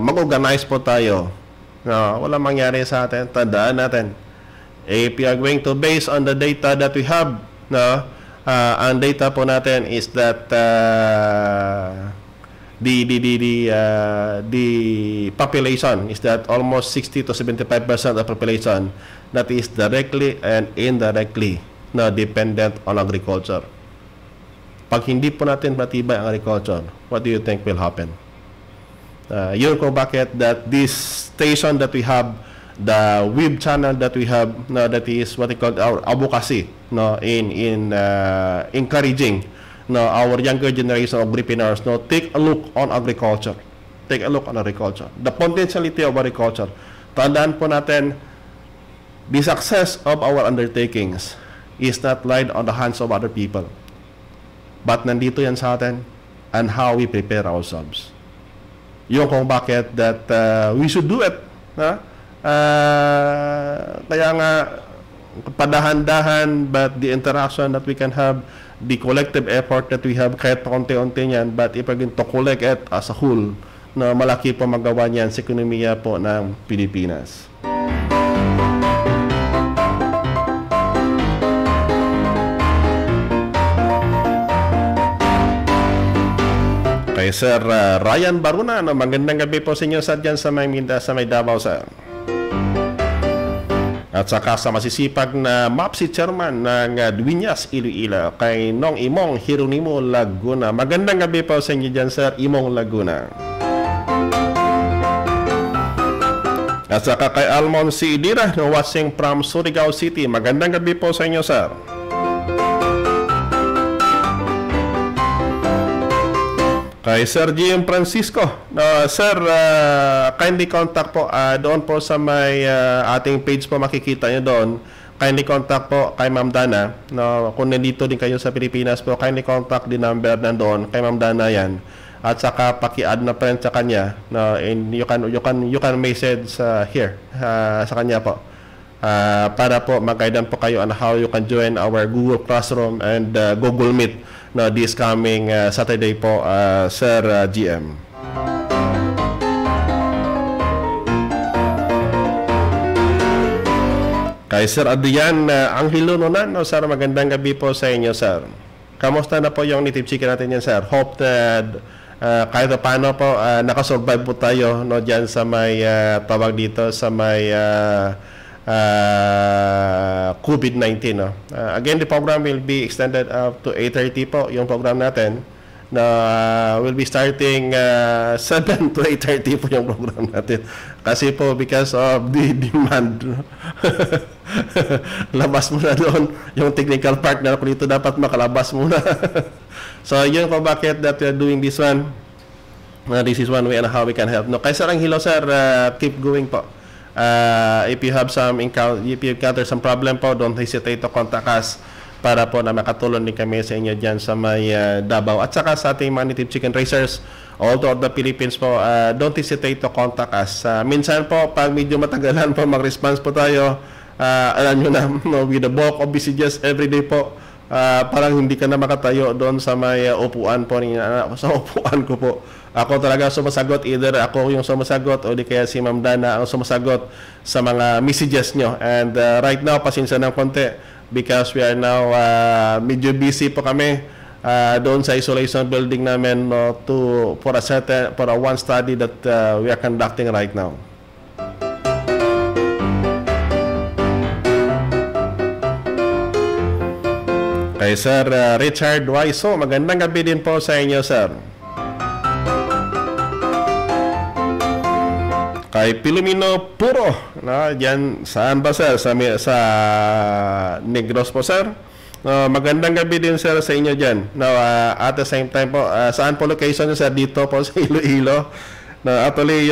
mag-organize po tayo, no, walang mangyari sa atin. Tandaan natin, if we are going to base on the data that we have, no, ang data po natin is that the population is that almost 60 to 75% of the population that is directly and indirectly, no, dependent on agriculture. Pag hindi po natin matibay ang agriculture, what do you think will happen? Yun kung bakit that this station that we have, the web channel that we have, no, that is what we call our advocacy, no, in encouraging, no, our younger generation of agripreneurs, no, take a look on agriculture. Take a look on agriculture. The potentiality of agriculture. Tandaan po natin, the success of our undertakings is not lied on the hands of other people. But nandito yan sa atin and how we prepare ourselves. Yung kung bakit that we should do it. Kaya nga, padahan-dahan, but the interaction that we can have, the collective effort that we have, kahit pakunti-unti yan, but if we're going to collect it as a whole, na malaki po magawa niyan sa ekonomiya po ng Pilipinas. Kay Sir Ryan Baruna, no, magandang gabi po sa inyo sa dyan sa may Davao, sir. At saka sa masisipag na MAPSI Chairman ng Dueñas, Iloilo, kay Nong Imong Hieronimo Laguna. Magandang gabi po sa inyo dyan, Sir Imong Laguna. At saka kay Almon C. Idira na watching from Surigao City. Magandang gabi po sa inyo, Sir. Kay Sir Jim Francisco, Sir, kindly contact po doon po sa may ating page po, makikita nyo doon. Kindly contact po kay Ma'am Dana. Kung nandito din kayo sa Pilipinas po, kindly contact the number nandoon kay Ma'am Dana yan. At saka paki-add na friend sa kanya. And you can message here sa kanya po. Para po mag-guide po kayo on how you can join our Google Classroom and Google Meet this coming Saturday po, Sir GM. Kay Sir Adrian Angelo Nonan, Sir, magandang gabi po sa inyo, Sir. Kamusta na po yung native chicken natin yan, Sir? Hope that kahit paano po nakasurvive po tayo dyan sa may tawag dito sa may COVID-19. Again, the program will be extended up to 8:30 po yung program natin. We'll be starting 7 to 8:30 po yung program natin. Kasi po because of the demand. Labas muna doon yung technical part na dito dapat makalabas muna. So yun po bakit that we are doing this one. This is one way and how we can help. Kay Sir Angelo, Sir, keep going po. If you have if you encounter some problem po, don't hesitate to contact us para po na makatulong din kami sa inyo dyan sa may Davao. At saka sa ating mga native chicken raisers all throughout the Philippines po, don't hesitate to contact us. Minsan po, pag medyo matagalan po mag-response po tayo, alam nyo na, with the bulk of messages every day po, parang hindi ka na makatayo doon sa may upuan po sa upuan ko po. Ako talaga sumasagot, either ako yung sumasagot o di kaya si Ma'am Dana ang sumasagot sa mga messages nyo. And right now, pasensya ng konti because we are now medyo busy po kami doon sa isolation building namin for a one study that we are conducting right now. Kay Sir Richard Waiso, magandang gabi din po sa inyo, Sir. Kay Pilumino Puro, dyan, saan ba, Sir? Sa Negros po, Sir. Magandang gabi din, Sir, sa inyo dyan. At the same time po, saan po location nyo, Sir? Dito po sa Iloilo. Actually,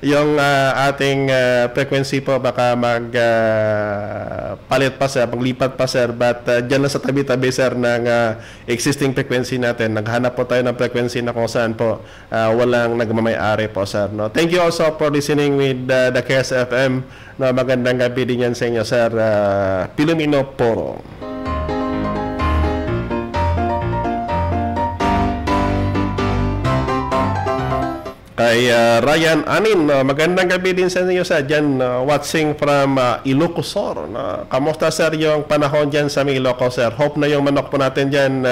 yung ating frequency po baka palit pa, Sir, paglipat pa, Sir, but dyan lang sa tabi-tabi, Sir, ng existing frequency natin. Naghanap po tayo ng frequency na kung saan po walang nagmamay-ari po, Sir. Thank you also for listening with the KS FM. Magandang gabi din yan sa inyo, Sir Pilumino Poro. Kay Ryan Anin, magandang gabi din sa inyo, Sir, dyan watching from Ilocosur. Kamusta, Sir, yung panahon dyan sa Ilocos, Sir? Hope na yung manok po natin dyan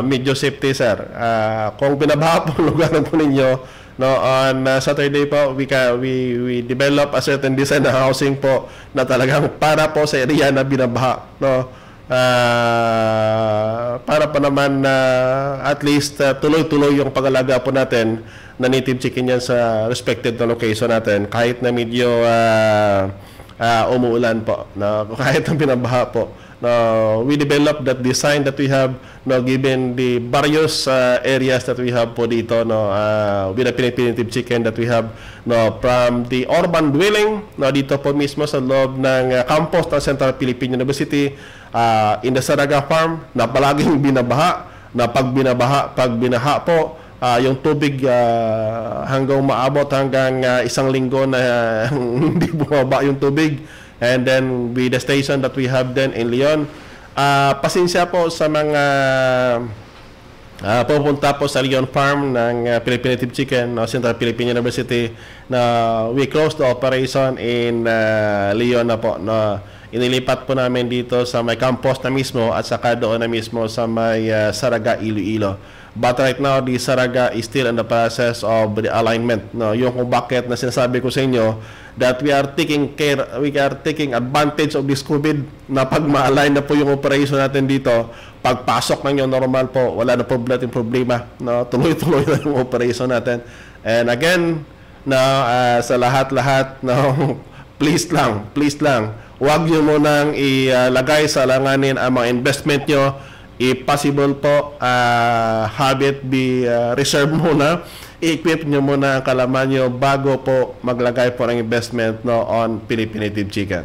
medyo safety, Sir. Kung binabaha po lugar po ninyo, on Saturday po, we develop a certain design na housing po na talagang para po sa area na binabaha, para pa naman at least tuloy-tuloy yung pag-alaga po natin na native chicken yan sa respected na location natin kahit na medyo umuulan po, kahit na binabaha po. We develop that design that we have given the various areas that we have po dito with the Philippine native chicken that we have from the urban dwelling dito po mismo sa loob ng campus ng Central Philippine University, in the Saraga Farm na palaging binabaha, na pag binaha po yung tubig hanggang maabot hanggang isang linggo na hindi bumaba yung tubig. And then with the station that we have then in Leon, pasensya po sa mga pupunta po sa Leon Farm ng Philippine Native Chicken, Central Philippine University, na we closed the operation in Leon na po. inilipat po namin dito sa may campus na mismo at saka doon na mismo sa may Saraga, Iloilo. But right now, the Saraga is still in the process of the alignment. No, yung kung bakit na sinasabi ko sa inyo that we are taking advantage of this COVID na pag ma-align na po yung operation natin dito, pagpasok ng yung normal po, wala na po problema. No, tuloy-tuloy na yung operation natin. And again, no, sa lahat-lahat, no, please lang, huwag nyo munang ilagay sa alanganin ang mga investment nyo. If possible po, have it be reserved muna. I-equip nyo muna ang kalaman nyo bago po maglagay po ng investment, no, on Philippine Native Chicken.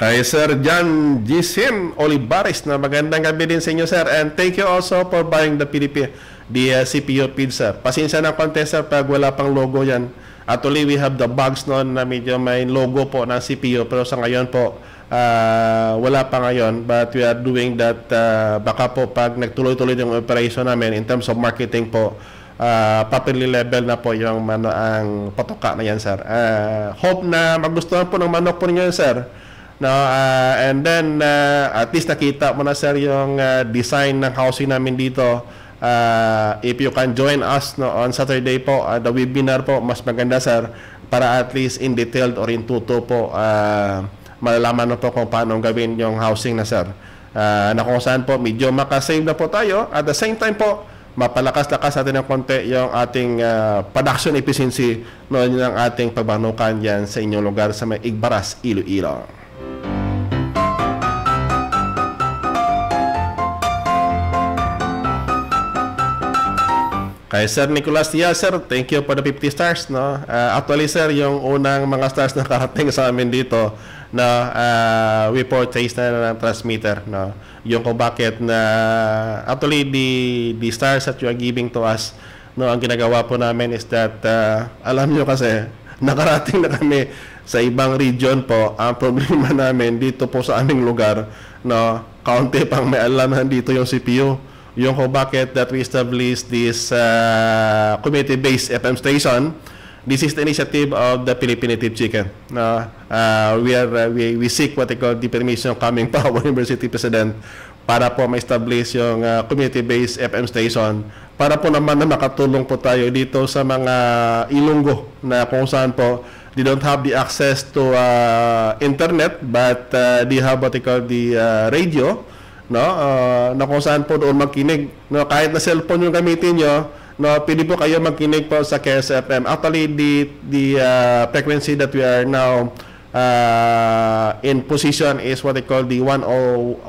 Kay Sir John Gisim Olivares na magandang gabi din sa inyo, sir. And thank you also for buying the CPU feed, sir. Pasensya na konti, sir, pag wala pang logo yan. Actually, we have the bags noon na medyo may logo po ng CPU, pero sa ngayon po, wala pa ngayon. But we are doing that, baka po pag nagtuloy-tuloy yung operation namin in terms of marketing po, properly level na po yung ang patoka na yan, sir. Hope na magustuhan po ng manok po ninyo yan, sir. No, and then, at least nakita mo na, sir, yung design ng housing namin dito. If you can join us, no, on Saturday po, the webinar po, mas maganda, sir, para at least in detailed or in tuto po, malalaman na po kung paano gawin yung housing na, sir. Na kung saan po, medyo makasave na po tayo. At the same time po, mapalakas-lakas natin ng konti yung ating production efficiency, no, ng ating pagbanukan yan sa inyong lugar sa may Igbaras, Iloilo. Kay Sir Nicolas Diaz, sir, thank you for the 50 stars. No? Actually, sir, yung unang mga stars na karating sa amin dito, na we purchased na ng transmitter. No? Yung kung bakit na, actually, the stars that you are giving to us, no, ang ginagawa po namin is that, alam nyo kasi, nakarating na kami sa ibang region po. Ang problema namin dito po sa aming lugar, no, kaunti pang may alam dito yung CPU. Yung kung bakit that we established this community-based FM station. This is the initiative of the Philippine Native Chicken. We seek what they call the permission coming from our university president para po ma-establish yung community-based FM station para po naman na makatulong po tayo dito sa mga Ilonggo na kung saan po they don't have the access to internet but they have what they call the radio, no, na kung saan po doon magkinig, no, kahit na cellphone yung gamitin nyo, no, pwede po kayo magkinig po sa KSFM. Actually, the frequency that we are now in position is what they call the 101.3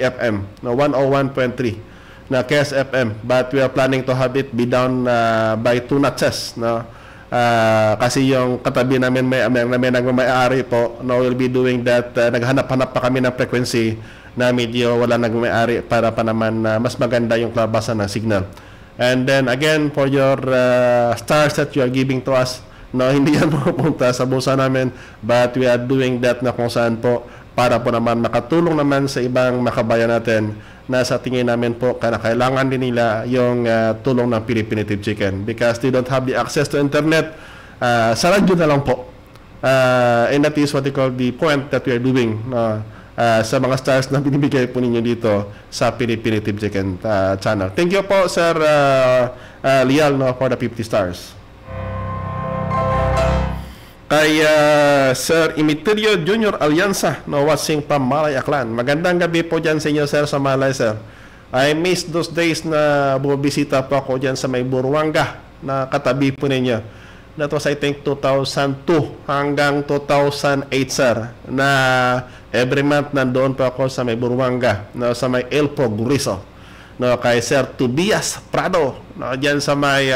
FM, no, 101.3 na KSFM, but we are planning to have it be down by 2 notches, no. Kasi yung katabi namin may nagmamay-ari po, no, will be doing that. Naghanap-hanap pa kami ng frequency na medyo wala nagmamay-ari para pa naman mas maganda yung labasan ng signal. And then again, for your stars that you are giving to us, no, hindi yan pupunta sa bulsa namin, but we are doing that na kung saan po para po naman makatulong naman sa ibang makabayan natin na sa tingin namin po kailangan din nila yung tulong ng Philippine Native Chicken because they don't have the access to internet. Sa radyo na lang po. And that is what they call the point that we are doing sa mga stars na binibigay po ninyo dito sa Philippine Native Chicken channel. Thank you po, Sir Lial, no, for the 50 stars. Kay Sir Imiterio Junior Alianza, no, watching from Malay, Aklan. Magandang gabi po dyan sa inyo, sir, sa Malay, sir. I miss those days na bumibisita po ako dyan sa may Buruanga na katabi po ninyo. That was, I think, 2002 hanggang 2008, sir, na every month nandoon po ako sa may Buruanga, no, sa may El Progreso, no, kay Sir Tobias Prado, no, dyan sa may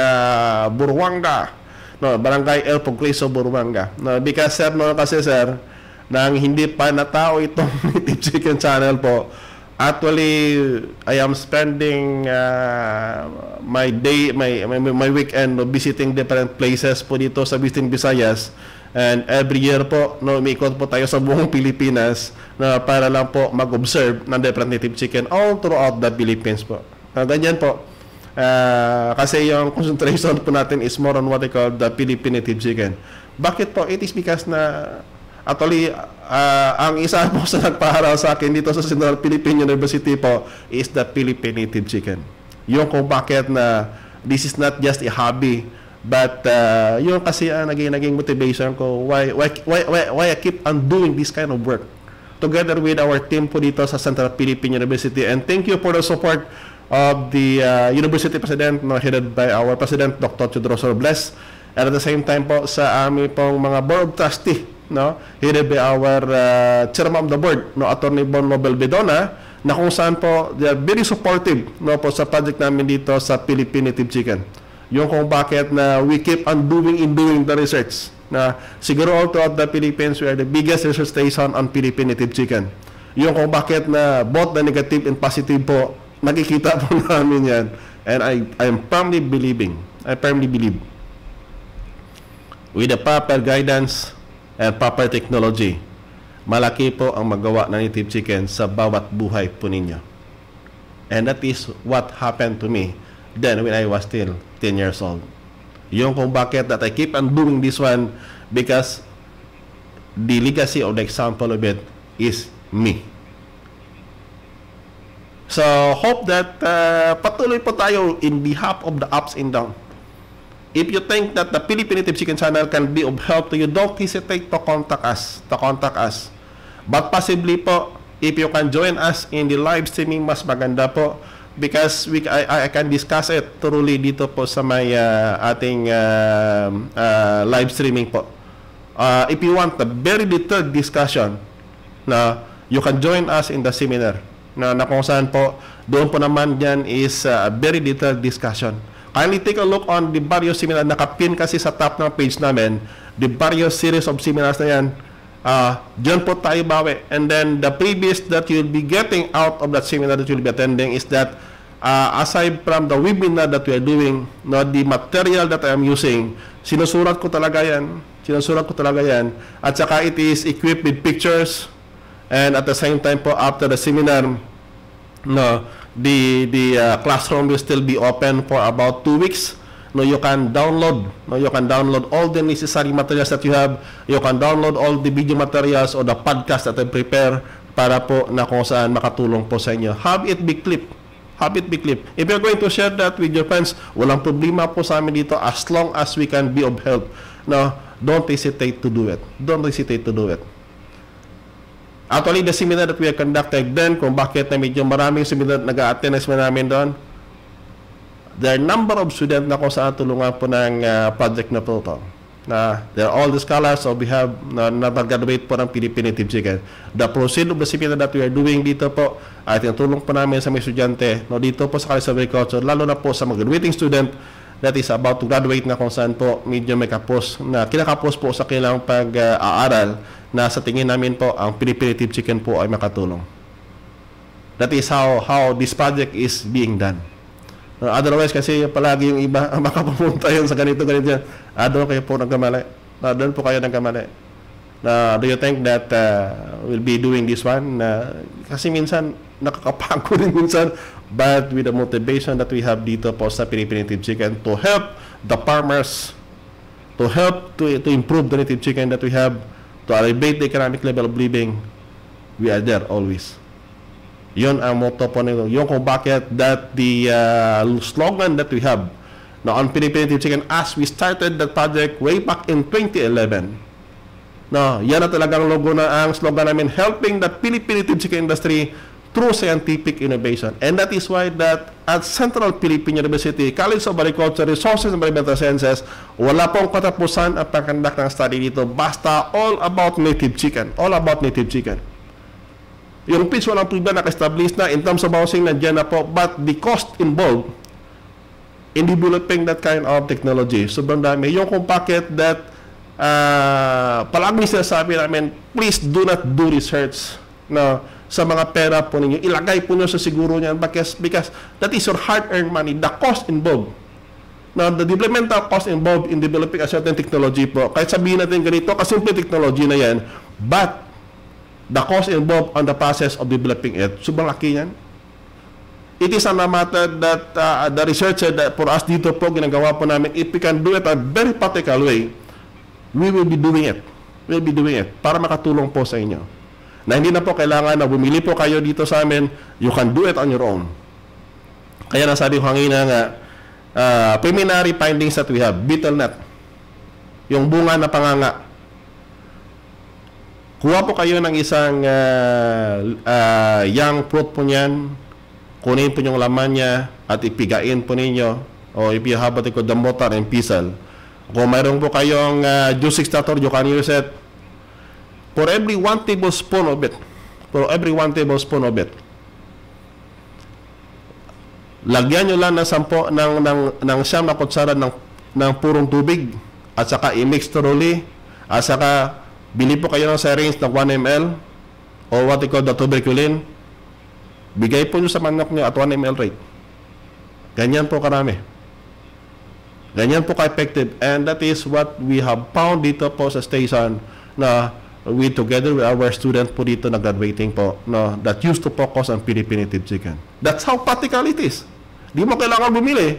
Buruanga, no, Barangay El Progreso, Buruanga. No, because, sir, no, kasi, sir, nang hindi pa natao itong Native Chicken channel po, actually, I am spending my day, my weekend, no, visiting different places po dito sa Western Visayas. And every year po, no, umikot po tayo sa buong Pilipinas na para lang po mag-observe ng different Native Chicken all throughout the Philippines po. Ganyan po. Kasi yung concentration po natin is more on what they call the Philippine native chicken. Bakit po? It is because na actually, ang isa po sa nagpaharal sa akin dito sa Central Philippine University po is the Philippine native chicken. Yung kung bakit na this is not just a hobby, but yung kasi naging motivation ko why I keep on doing this kind of work together with our team po dito sa Central Philippine University. And thank you for the support of the university president, no, headed by our president, Dr. Chudros Robles, and at the same time po sa aming pong mga board of trustee, no, headed by our chairman of the board, no, Attorney Bon Nobel Bedona, na kung saan po they are very supportive, no, po sa project namin dito sa Philippine Native Chicken. Yung kung bakit na we keep on doing the research, na siguro all throughout the Philippines we are the biggest research station on Philippine Native Chicken. Yung kung bakit na both the negative and positive po nakikita po namin yan. And I am firmly believe with the proper guidance and proper technology, malaki po ang magawa ng native chicken sa bawat buhay po ninyo. And that is what happened to me then when I was still 10 years old. Yung kung bakit that I keep on doing this one, because the legacy of the example of it is me. So, hope that patuloy po tayo in behalf of the ups and downs. If you think that the Philippine Native Chicken Channel can be of help to you, don't hesitate to contact us. But possibly po, if you can join us in the live streaming, mas maganda po, because I can discuss it thoroughly dito po sa may ating live streaming po. If you want a very detailed discussion, na you can join us in the seminar. Na kung saan po, doon po naman yan is a very detailed discussion. Kindly take a look on the various seminar. Nakapin kasi sa top ng page namin, the various series of seminars na yan. Diyan po tayo bawi. And then the previous that you'll be getting out of that seminar that you'll be attending is that aside from the webinar that we are doing, no, the material that I am using, sinusurat ko talaga yan. At saka it is equipped with pictures. And at the same time po, after the seminar, no, the classroom will still be open for about 2 weeks. No, you can download all the necessary materials that you have. You can download all the video materials or the podcast that I prepare para po na kung saan makatulong po sa inyo. Have it be clip. If you're going to share that with your friends, walang problema po sa amin dito as long as we can be of help. No, don't hesitate to do it. Actually, the seminar that we are conducting then, kung bakit na medyo maraming seminar nag-a-attend namin doon, there are number of students na kung saan tulungan po ng project na po ito. They are all the scholars, so we have na graduate po ng Philippine Native Chicken. The proceed of the seminar that we are doing dito po, ay tinutulong po namin sa mga estudyante, no, dito po sa College of Agriculture, lalo na po sa mga graduating student that is about to graduate na kung saan po medyo may kapos, na kinakapos po sa kailang pag-aaral, na sa tingin namin po ang Philippine Native Chicken po ay makatulong. That is how this project is being done. Otherwise kasi palagi yung iba makapumunta yun sa ganito yan. Doon kayo po nagkamali. Do you think that we'll be doing this one? Kasi minsan nakakapagod rin minsan, but with the motivation that we have dito po sa Philippine Native Chicken to help the farmers, to help to improve the native chicken that we have, to elevate the economic level of living, we are there always. Yun ang motto po nito. Yun kung bakit that the slogan that we have na on Philippine Native Chicken as we started that project way back in 2011. No, yan na talagang logo na ang slogan namin, helping the Philippine Native Chicken industry through scientific innovation. And that is why that at Central Philippine University, College of Agriculture, Resources and Environmental Sciences, wala pong katapusan ang pagkandak ng study dito. Basta all about native chicken. Yung pitch walang problema naka-establish na in terms of housing nandiyan na po, but the cost involved in developing that kind of technology, sobrang dami. Yung kung bakit that palagi sinasabi namin, please do not do research sa mga pera po ninyo. Ilagay po nyo sa siguro niyan because that is your hard-earned money. The cost involved. Now, the developmental cost involved in developing a certain technology po, kahit sabihin natin ganito, kasimple technology na yan, but the cost involved on the process of developing it, sobrang laki yan. it is not a matter that the researcher that for us dito po, ginagawa po namin, if we can do it a very practical way, we will be doing it. We'll be doing it para makatulong po sa inyo. Na hindi na po kailangan na bumili po kayo dito sa amin, you can do it on your own. Kaya nasabi ko kanina nga, preliminary findings that we have, beetle net, yung bunga na panganga. Kuha po kayo ng isang young fruit po niyan, kunin po yung laman niya at ipigain po ninyo, o if you have what they call the mortar and pestle. Kung mayroon po kayong juice extractor, you can use it. For every 1 tablespoon of it, lagyan nyo lang ng 10 ng siyam na kutsara ng purong tubig at saka i-mix thoroughly at saka bili po kayo ng syringe ng 1 ml or what they call the tuberculin. Bigay po nyo sa manok nyo at 1 ml rate. Ganyan po karami. Ganyan po ka-effective, and that is what we have found dito po sa station na we together with our student po dito na graduating po that used to focus on Philippine native chicken. That's how practical it is. Di mo kailangan bumili.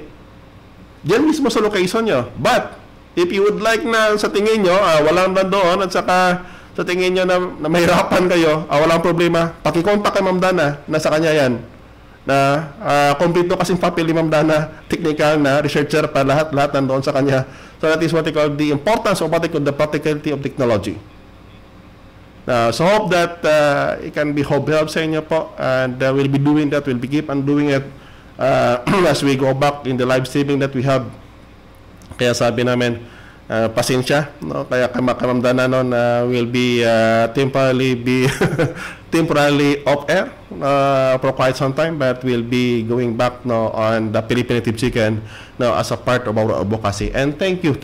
Diyan mismo sa location nyo. But, if you would like na sa tingin nyo, walang nandoon at saka sa tingin nyo na mahirapan kayo, walang problema, pakikontak kay Ma'am Dana, nasa kanya yan. Na complete kasing papel ni Ma'am Dana, technical na researcher pa lahat nandoon sa kanya. So that is what they call the importance of what they call the practicality of technology. So hope that it can be help sa inyo po, and we'll be doing that, we'll be keep on doing it as we go back in the live streaming that we have. Kaya sabi namin, pasensya, no? Kaya Ma'am Dana will be temporarily off air for quite some time, but we'll be going back on the Philippine native chicken as a part of our advocacy. And thank you.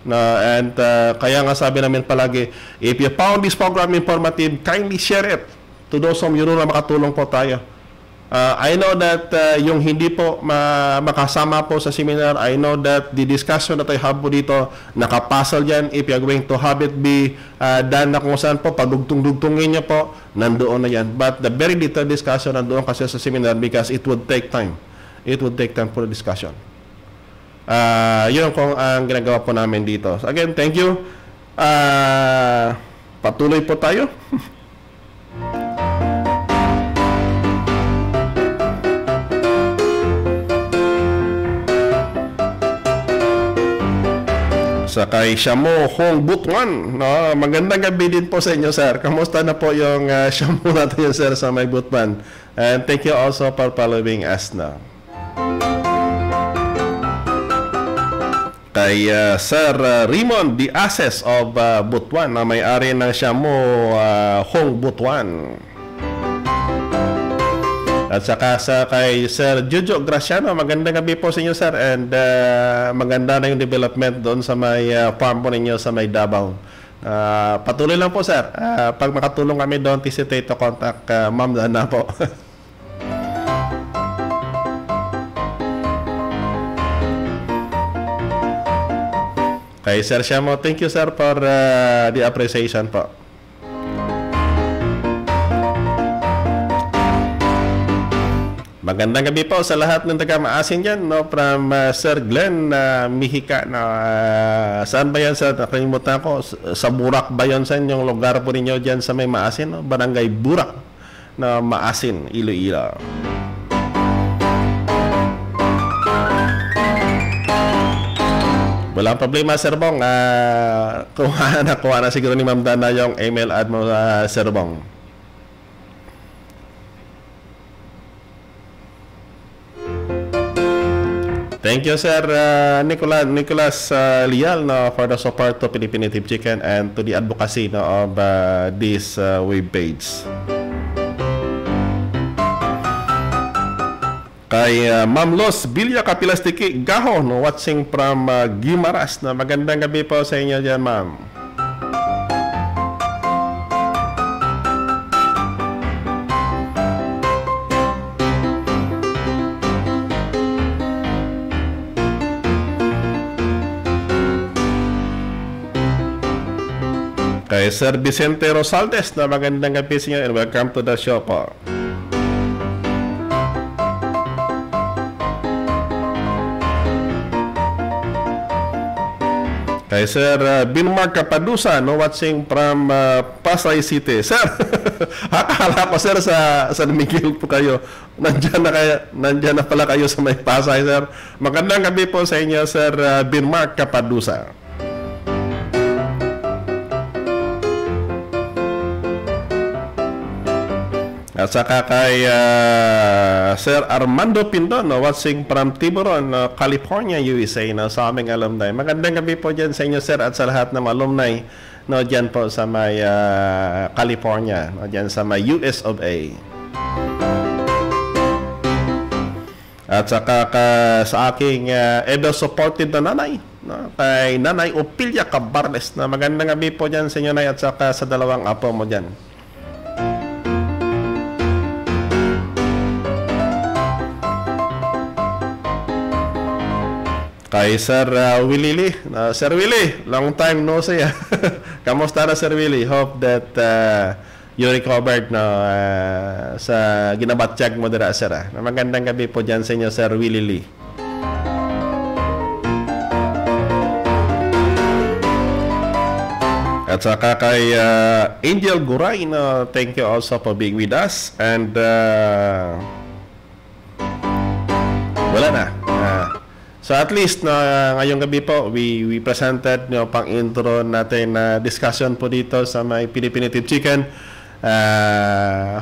And kaya nga sabi namin palagi, if you found this program informative, kindly share it to those of you na makatulong po tayo. I know that yung hindi po makasama po sa seminar, I know that the discussion that I have po dito, nakapasal yan. If you're going to have it be done na kung saan po, pagdugtong-dugtongin nyo po, nandoon na yan. But the very detailed discussion nandoon kasi sa seminar because it would take time. It would take time for the discussion. Yun kung ang ginagawa po namin dito. So again, thank you. Patuloy po tayo. Sa kay Shamu Hong Butuan, magandang gabi din po sa inyo, sir. Kamusta na po yung Shamu natin yun, sir, sa may Butuan? And thank you also for following us now. Kay Sir Raymond the Asses of Butuan, na may-ari ng Shamu Hong Butuan. At saka sa kay Sir Jojo Graciano, magandang gabi po sa inyo, sir, and maganda na yung development doon sa may farm po ninyo sa may Davao. Patuloy lang po, sir. Pag makatulong kami doon, hesitate to contact Ma'am Dana po. Kay Sir Shamo, thank you, sir, for the appreciation po. Magandang gabi po sa lahat ng taga-maasin dyan, from Sir Glenn Mihika. Saan ba yan, sir? Nakalimutan ko. Sa Burak ba yun, sir? Yung lugar po ninyo dyan sa may Maasin, Barangay Burak na Maasin, Iloilo. Walang problema, Sir Bong. Kuha na siguro ni Ma'am Dana yung email ad mo, Sir Bong. Thank you, Sir Nicholas Lial, for the support to Philippine Native Chicken and to the advocacy of this web page. Kay Ma'am Los Bilya Kapilastiki Gaho, watching from Guimaras. Magandang gabi po sa inyo dyan, ma'am. Kay Sir Vicente Rosaldes, magandang gabi sa inyo and welcome to the show po. Kay Sir Binmark Capadusa, no, watching from Pasay City. Sir, akala ko sir sa San Miguel po kayo. Nandiyan na pala kayo sa may Pasay, sir. Magandang gabi po sa inyo, Sir Binmark Capadusa. At saka kay Sir Armando Pindon, no, watching from Tiburon, California, USA, no, sa aming alumni. Magandang gabi po dyan sa inyo, sir, at sa lahat ng alumni, no, dyan po sa may California, no, dyan sa may US of A. At saka sa aking ever-supported na nanay, no, kay Nanay Opilia Cabarles, na magandang gabi po dyan sa inyo, nay, at saka sa dalawang apo mo dyan. Kay Sir Willie Lee. Sir Willie, long time no see. Kamusta na, Sir Willie? Hope that you recovered, no, sa ginabatsyag mo dira, sir. Magandang gabi po dyan sa inyo, Sir Willie Lee. At saka kay Angel Guray, no, thank you also for being with us. And wala na. So at least ngayong gabi po, we presented, no, pang intro natin na discussion po dito sa may Pilipinative Chicken.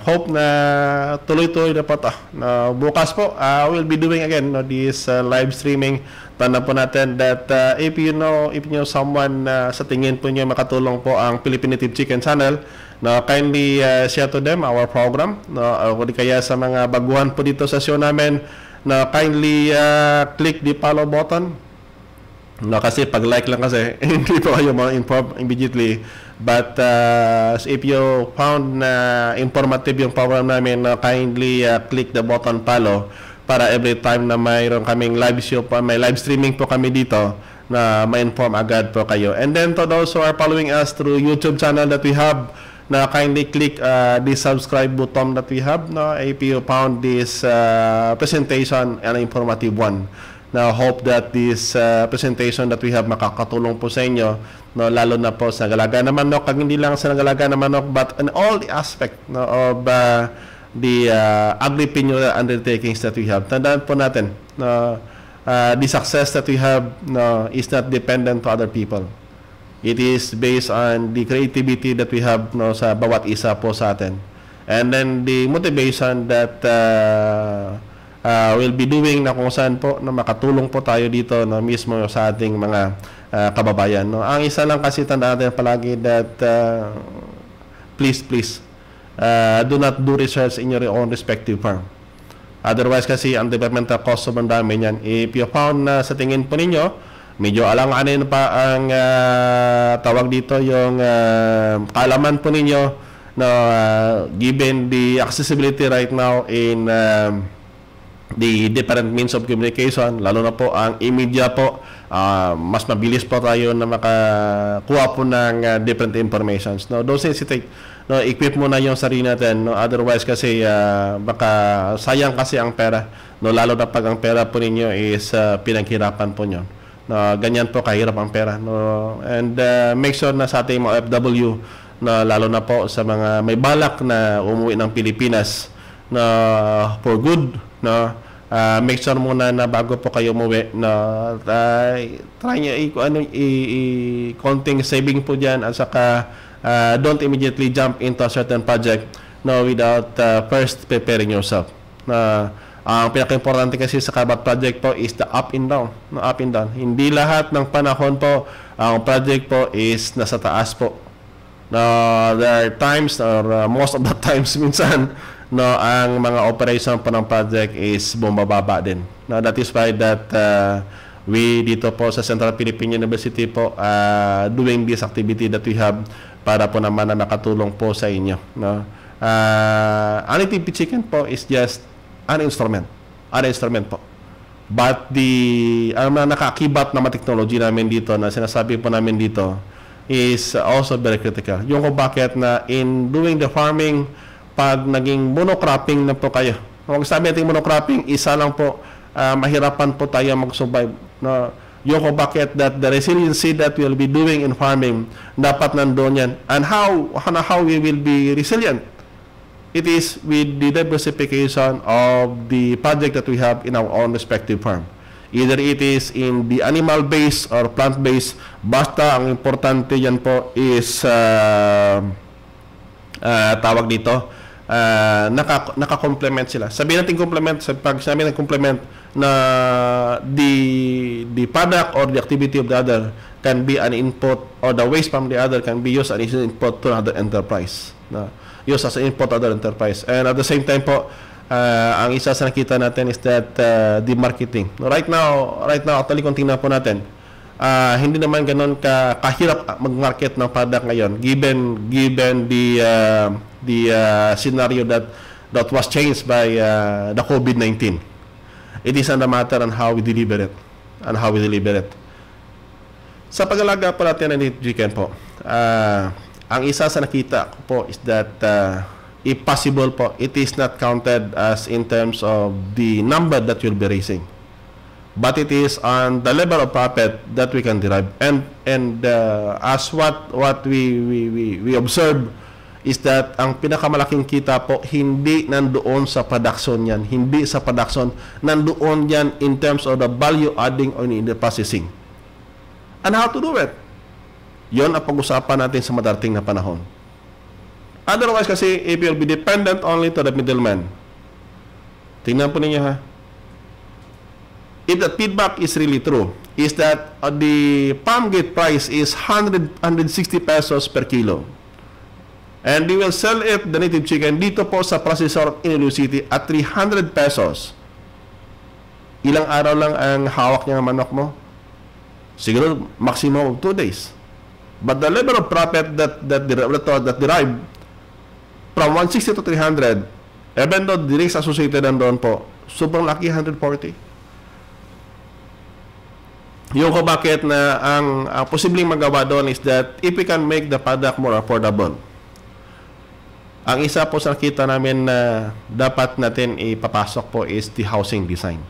Hope na tuloy-tuloy na po to. Bukas po, we'll be doing again, no, this live streaming. Tanda po natin that if you know someone sa tingin po niyo makatulong po ang Pilipinative Chicken channel, no, kindly share to them our program, no, o di kaya sa mga baguhan po dito sa show namin, na kindly click the follow button. No, kasi pag like lang kasi hindi po kayo ma-inform immediately. But if you found na informative yung program namin, kindly click the button follow para every time na mayroon kaming live show po, may live streaming po kami dito, na ma-inform agad po kayo. And then to those who are following us through YouTube channel that we have, na kindly click the subscribe button that we have, no, if you found this presentation an informative one. Now, hope that this presentation that we have makakatulong po sa inyo, no, lalo na po sa nagalaga ng manok, kag hindi lang sa nagalaga ng manok, but in all the aspect, no, of the agripreneur undertakings that we have. Tandaan po natin, no, the success that we have, no, is not dependent to other people. It is based on the creativity that we have, no, sa bawat isa po sa atin. And then the motivation that we'll be doing, na kung saan po na makatulong po tayo dito, no, mismo sa ating mga kababayan. No. Ang isa lang kasi tandaan natin palagi that please do not do research in your own respective farm. Otherwise kasi ang developmental cost sobrang dami niyan. If you found na sa tingin po ninyo medyo alang-anin pa ang tawag dito, yung kaalaman po ninyo, no, given the accessibility right now in the different means of communication, lalo na po ang e-media po, mas mabilis po tayo na makakuha po ng different informations. No, don't hesitate, no, equip mo na yung sarili natin, no, otherwise kasi baka sayang kasi ang pera, no, lalo na pag ang pera po ninyo is pinaghirapan po nyo. No, ganyan po kahirap ang pera, no. And make sure na sa ating mga OFW, na lalo na po sa mga may balak na umuwi ng Pilipinas na for good, no, make sure muna na bago po kayo umuwi, na try nyo konting saving po dyan, at saka don't immediately jump into a certain project, no, without first preparing yourself. Na ang pinaka-importante kasi sa Kabat project po is the up and down. No, up and down. Hindi lahat ng panahon po ang project po is nasa taas po. No, there are times, or most of the times minsan, no, ang mga operation po ng project is bumababa din. No, that is why that we dito po sa Central Philippine University po doing this activity that we have para po naman na nakatulong po sa inyo. No, Anitive Chicken po is just an instrument po. But ang nakakibat na technology namin dito, na sinasabi po namin dito, is also very critical. Yung kung bakit na in doing the farming, pag naging monocropping na po kayo, kung sabi natin monocropping, isa lang po, mahirapan po tayo mag-survive. No, Yung kung bakit that the resiliency that we'll be doing in farming, dapat nandoon yan. And how we will be resilient? It is with the diversification of the project that we have in our own respective farm. Either it is in the animal-based or plant-based, basta ang importante yan po is tawag dito, naka-complement sila. Sabihin natin complement, pag sabi ng complement na the product or the activity of the other can be an input, or the waste from the other can be used as an input to another enterprise. Used as an input to other enterprise. And at the same time po, ang isa sa nakita natin is that the marketing. Right now, actually kung tingnan po natin, hindi naman ganoon kahirap mag-market ng product ngayon given the scenario that was changed by the COVID-19. It is a matter on how we deliver it. Sa pag-alaga po natin ng chicken po, ang isa sa nakita ko po is that if possible po, it is not counted as in terms of the number that you'll be raising, but it is on the level of profit that we can derive. And as what we observe is that ang pinakamalaking kita po hindi nandoon sa production yan, hindi sa production, nandoon yan in terms of the value adding or in the processing. And how to do it? Yon ang pag-usapan natin sa madarating na panahon. Otherwise kasi, if you'll be dependent only to the middleman, tingnan po ninyo ha, if that feedback is really true, is that the farm gate price is 160 pesos per kilo. And they will sell it, the native chicken, dito po sa processor in Iloilo City at 300 pesos. Ilang araw lang ang hawak niya ng manok mo? Siguro maximum of 2 days. But the level of profit that derived from 160 to 300, even though the risks associated nandoon po, sobrang laki, 140. Yung ko bakit na ang posibleng magawa doon is that if we can make the product more affordable. Ang isa po sa nakita namin na dapat natin ipapasok po is the housing design.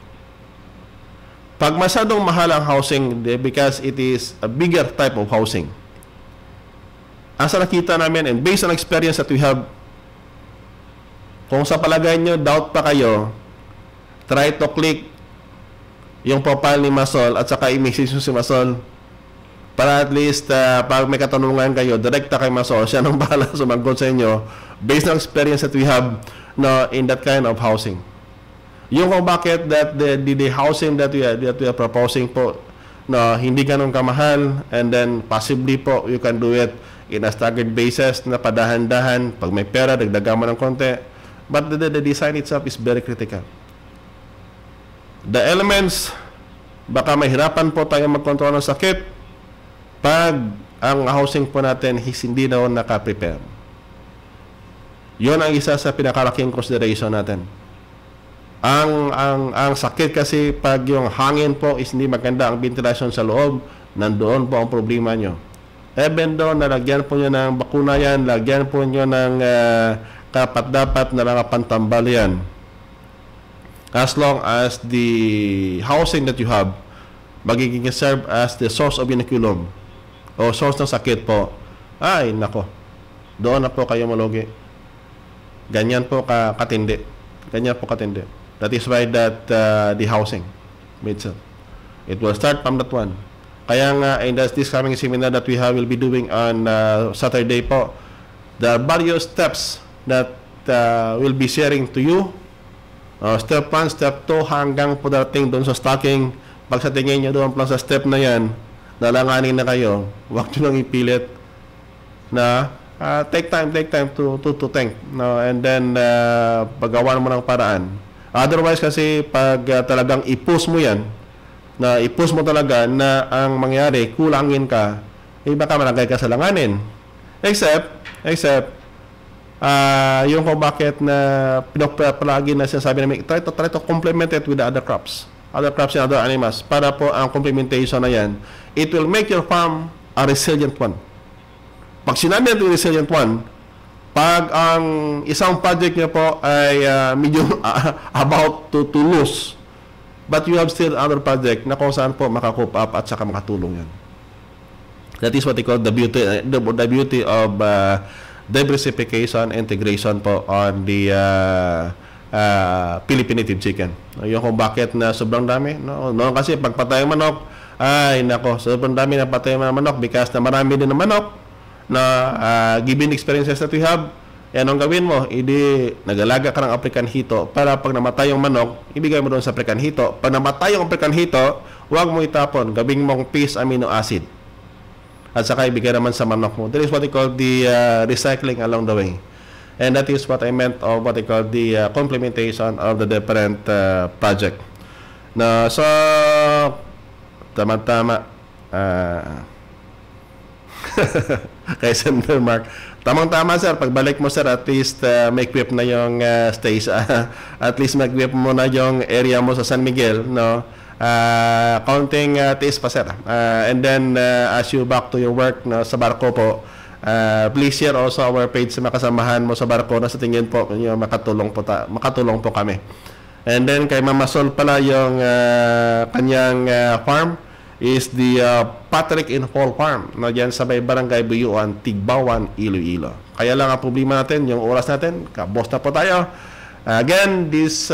Pag masyadong mahal ang housing, because it is a bigger type of housing, ang sa nakita namin, and based on experience that we have, kung sa palagay nyo, doubt pa kayo, try to click yung profile ni Masol at saka i-message si Masol para at least pag may katanungan kayo, direkta kay Masol, siya nang bahala sumagot sa inyo based on experience that we have in that kind of housing. Yung kung bakit that the housing that we are proposing po hindi ganun kamahal, and then possibly po you can do it in a staggered basis na padahan-dahan, pag may pera dagdagan mo ng konti, but the design itself is very critical. The elements, baka mahirapan po tayo magkontrol ng sakit pag ang housing po natin hindi na naka-prepare. Yun ang isa sa pinakalaking consideration natin. Ang sakit kasi pag yung hangin po is hindi maganda, ang ventilation sa loob, nandoon po ang problema nyo. Even though nalagyan po nyo ng bakuna yan, lagyan po nyo ng kapat-dapat na mga pantambal yan, as long as the housing that you have magiging serve as the source of inoculum o source ng sakit po, ay nako, doon na po kayo malugi. Ganyan po katindi. That is why that the housing itself, it will start from that one. Kaya nga, in this coming seminar that we will be doing on Saturday po, there are various steps that we'll be sharing to you. Step 1, step 2, hanggang po dating doon sa stocking. Pag sa tingin nyo doon sa step na yan, nalanganin na kayo, huwag nyo lang ipilit na take time to think. And then, paggawan mo ng paraan. Otherwise kasi, pag talagang i-push mo yan, na i-push mo talaga na ang mangyari, kulangin ka, baka malagay ka sa langanin. Except, yung kung bakit na pinapalagi na sinasabi namin, try to complement it with the other crops and other animals, para po ang complementation na yan, it will make your farm a resilient one. Pag sinabi natin resilient one, pag ang isang project niyo po ay medyo about to lose, But you have still other project na kung saan po makakoop up at saka makatulong yan. That is what they call the beauty of diversification, integration po on the Philippine native chicken. Yung kung bakit na sobrang dami. No, kasi pagpatay ng manok, ay nako, sobrang dami na patay ng manok because na marami din ng manok na given experiences that we have. Yan ang gawin mo, nagalaga ka ng African hito para pag namatay yung manok, ibigay mo doon sa African hito. Pag namatay yung African hito, huwag mo itapon, gawing mong piece amino acid. At saka ibigay naman sa manok mo. That is what they call the recycling along the way. And that is what I meant of what they call the complementation of the different project. Na so, tama-tama. Kay Senator Mark, tamang-tama sir, pagbalik mo sir, at least may-equip na yung stage. At least mag-equip mo na yung area mo sa San Miguel, no? Counting tiis pa sir. And then as you back to your work, no, sa barko po, please share also our page sa makasamahan mo sa barko na sa tingin po makatulong po kami. And then kay Mama Sol pala yung kanyang farm is the Patrick in Fall Farm, no, dyan sa may barangay Buyuan, Tigbawan, Iloilo. Kaya lang ang problema natin, yung oras natin, kabos na po tayo. Again, this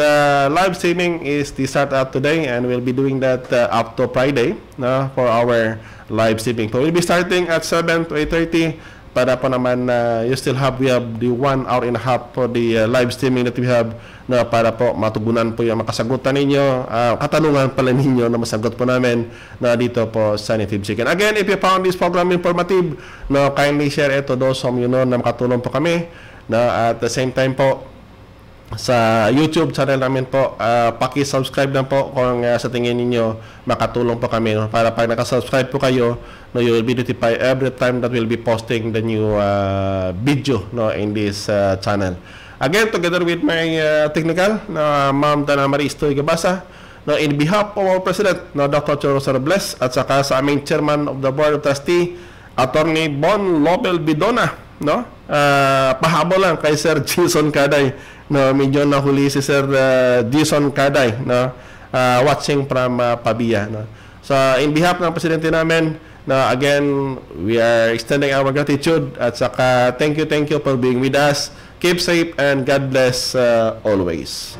live streaming is the start up today, and we'll be doing that up to Friday, no, for our live streaming. So we'll be starting at 7 to 8:30 para po naman we have the 1 hour and a half for the live streaming that we have, na para po matugunan po yung makasagutan ninyo, katanungan pala ninyo na masagot po namin na dito po sa Native Chicken. Again, if you found this program informative, no, kindly share it to those whom you know na makatulong po kami. No, at the same time po, sa YouTube channel namin po, paki-subscribe lang po kung sa tingin ninyo makatulong po kami, no? Para pag nakasubscribe po kayo, no, you will be notified every time that we'll be posting the new video, no, in this channel. Again, together with my technical na Ma'am Dana Maristo Igabasa, no, in behalf of our President, no, Dr. Choro Robles, at saka sa aming Chairman of the Board of Trustee, Attorney Bon Lobel Bidona, no, pahabol lang kay Sir Jason Kaday, no, medyo nahuli si Sir Jason Kaday, no, watching from Pabia, no. So in behalf ng presidente namin, no, again, we are extending our gratitude at saka thank you for being with us. Keep safe and God bless always.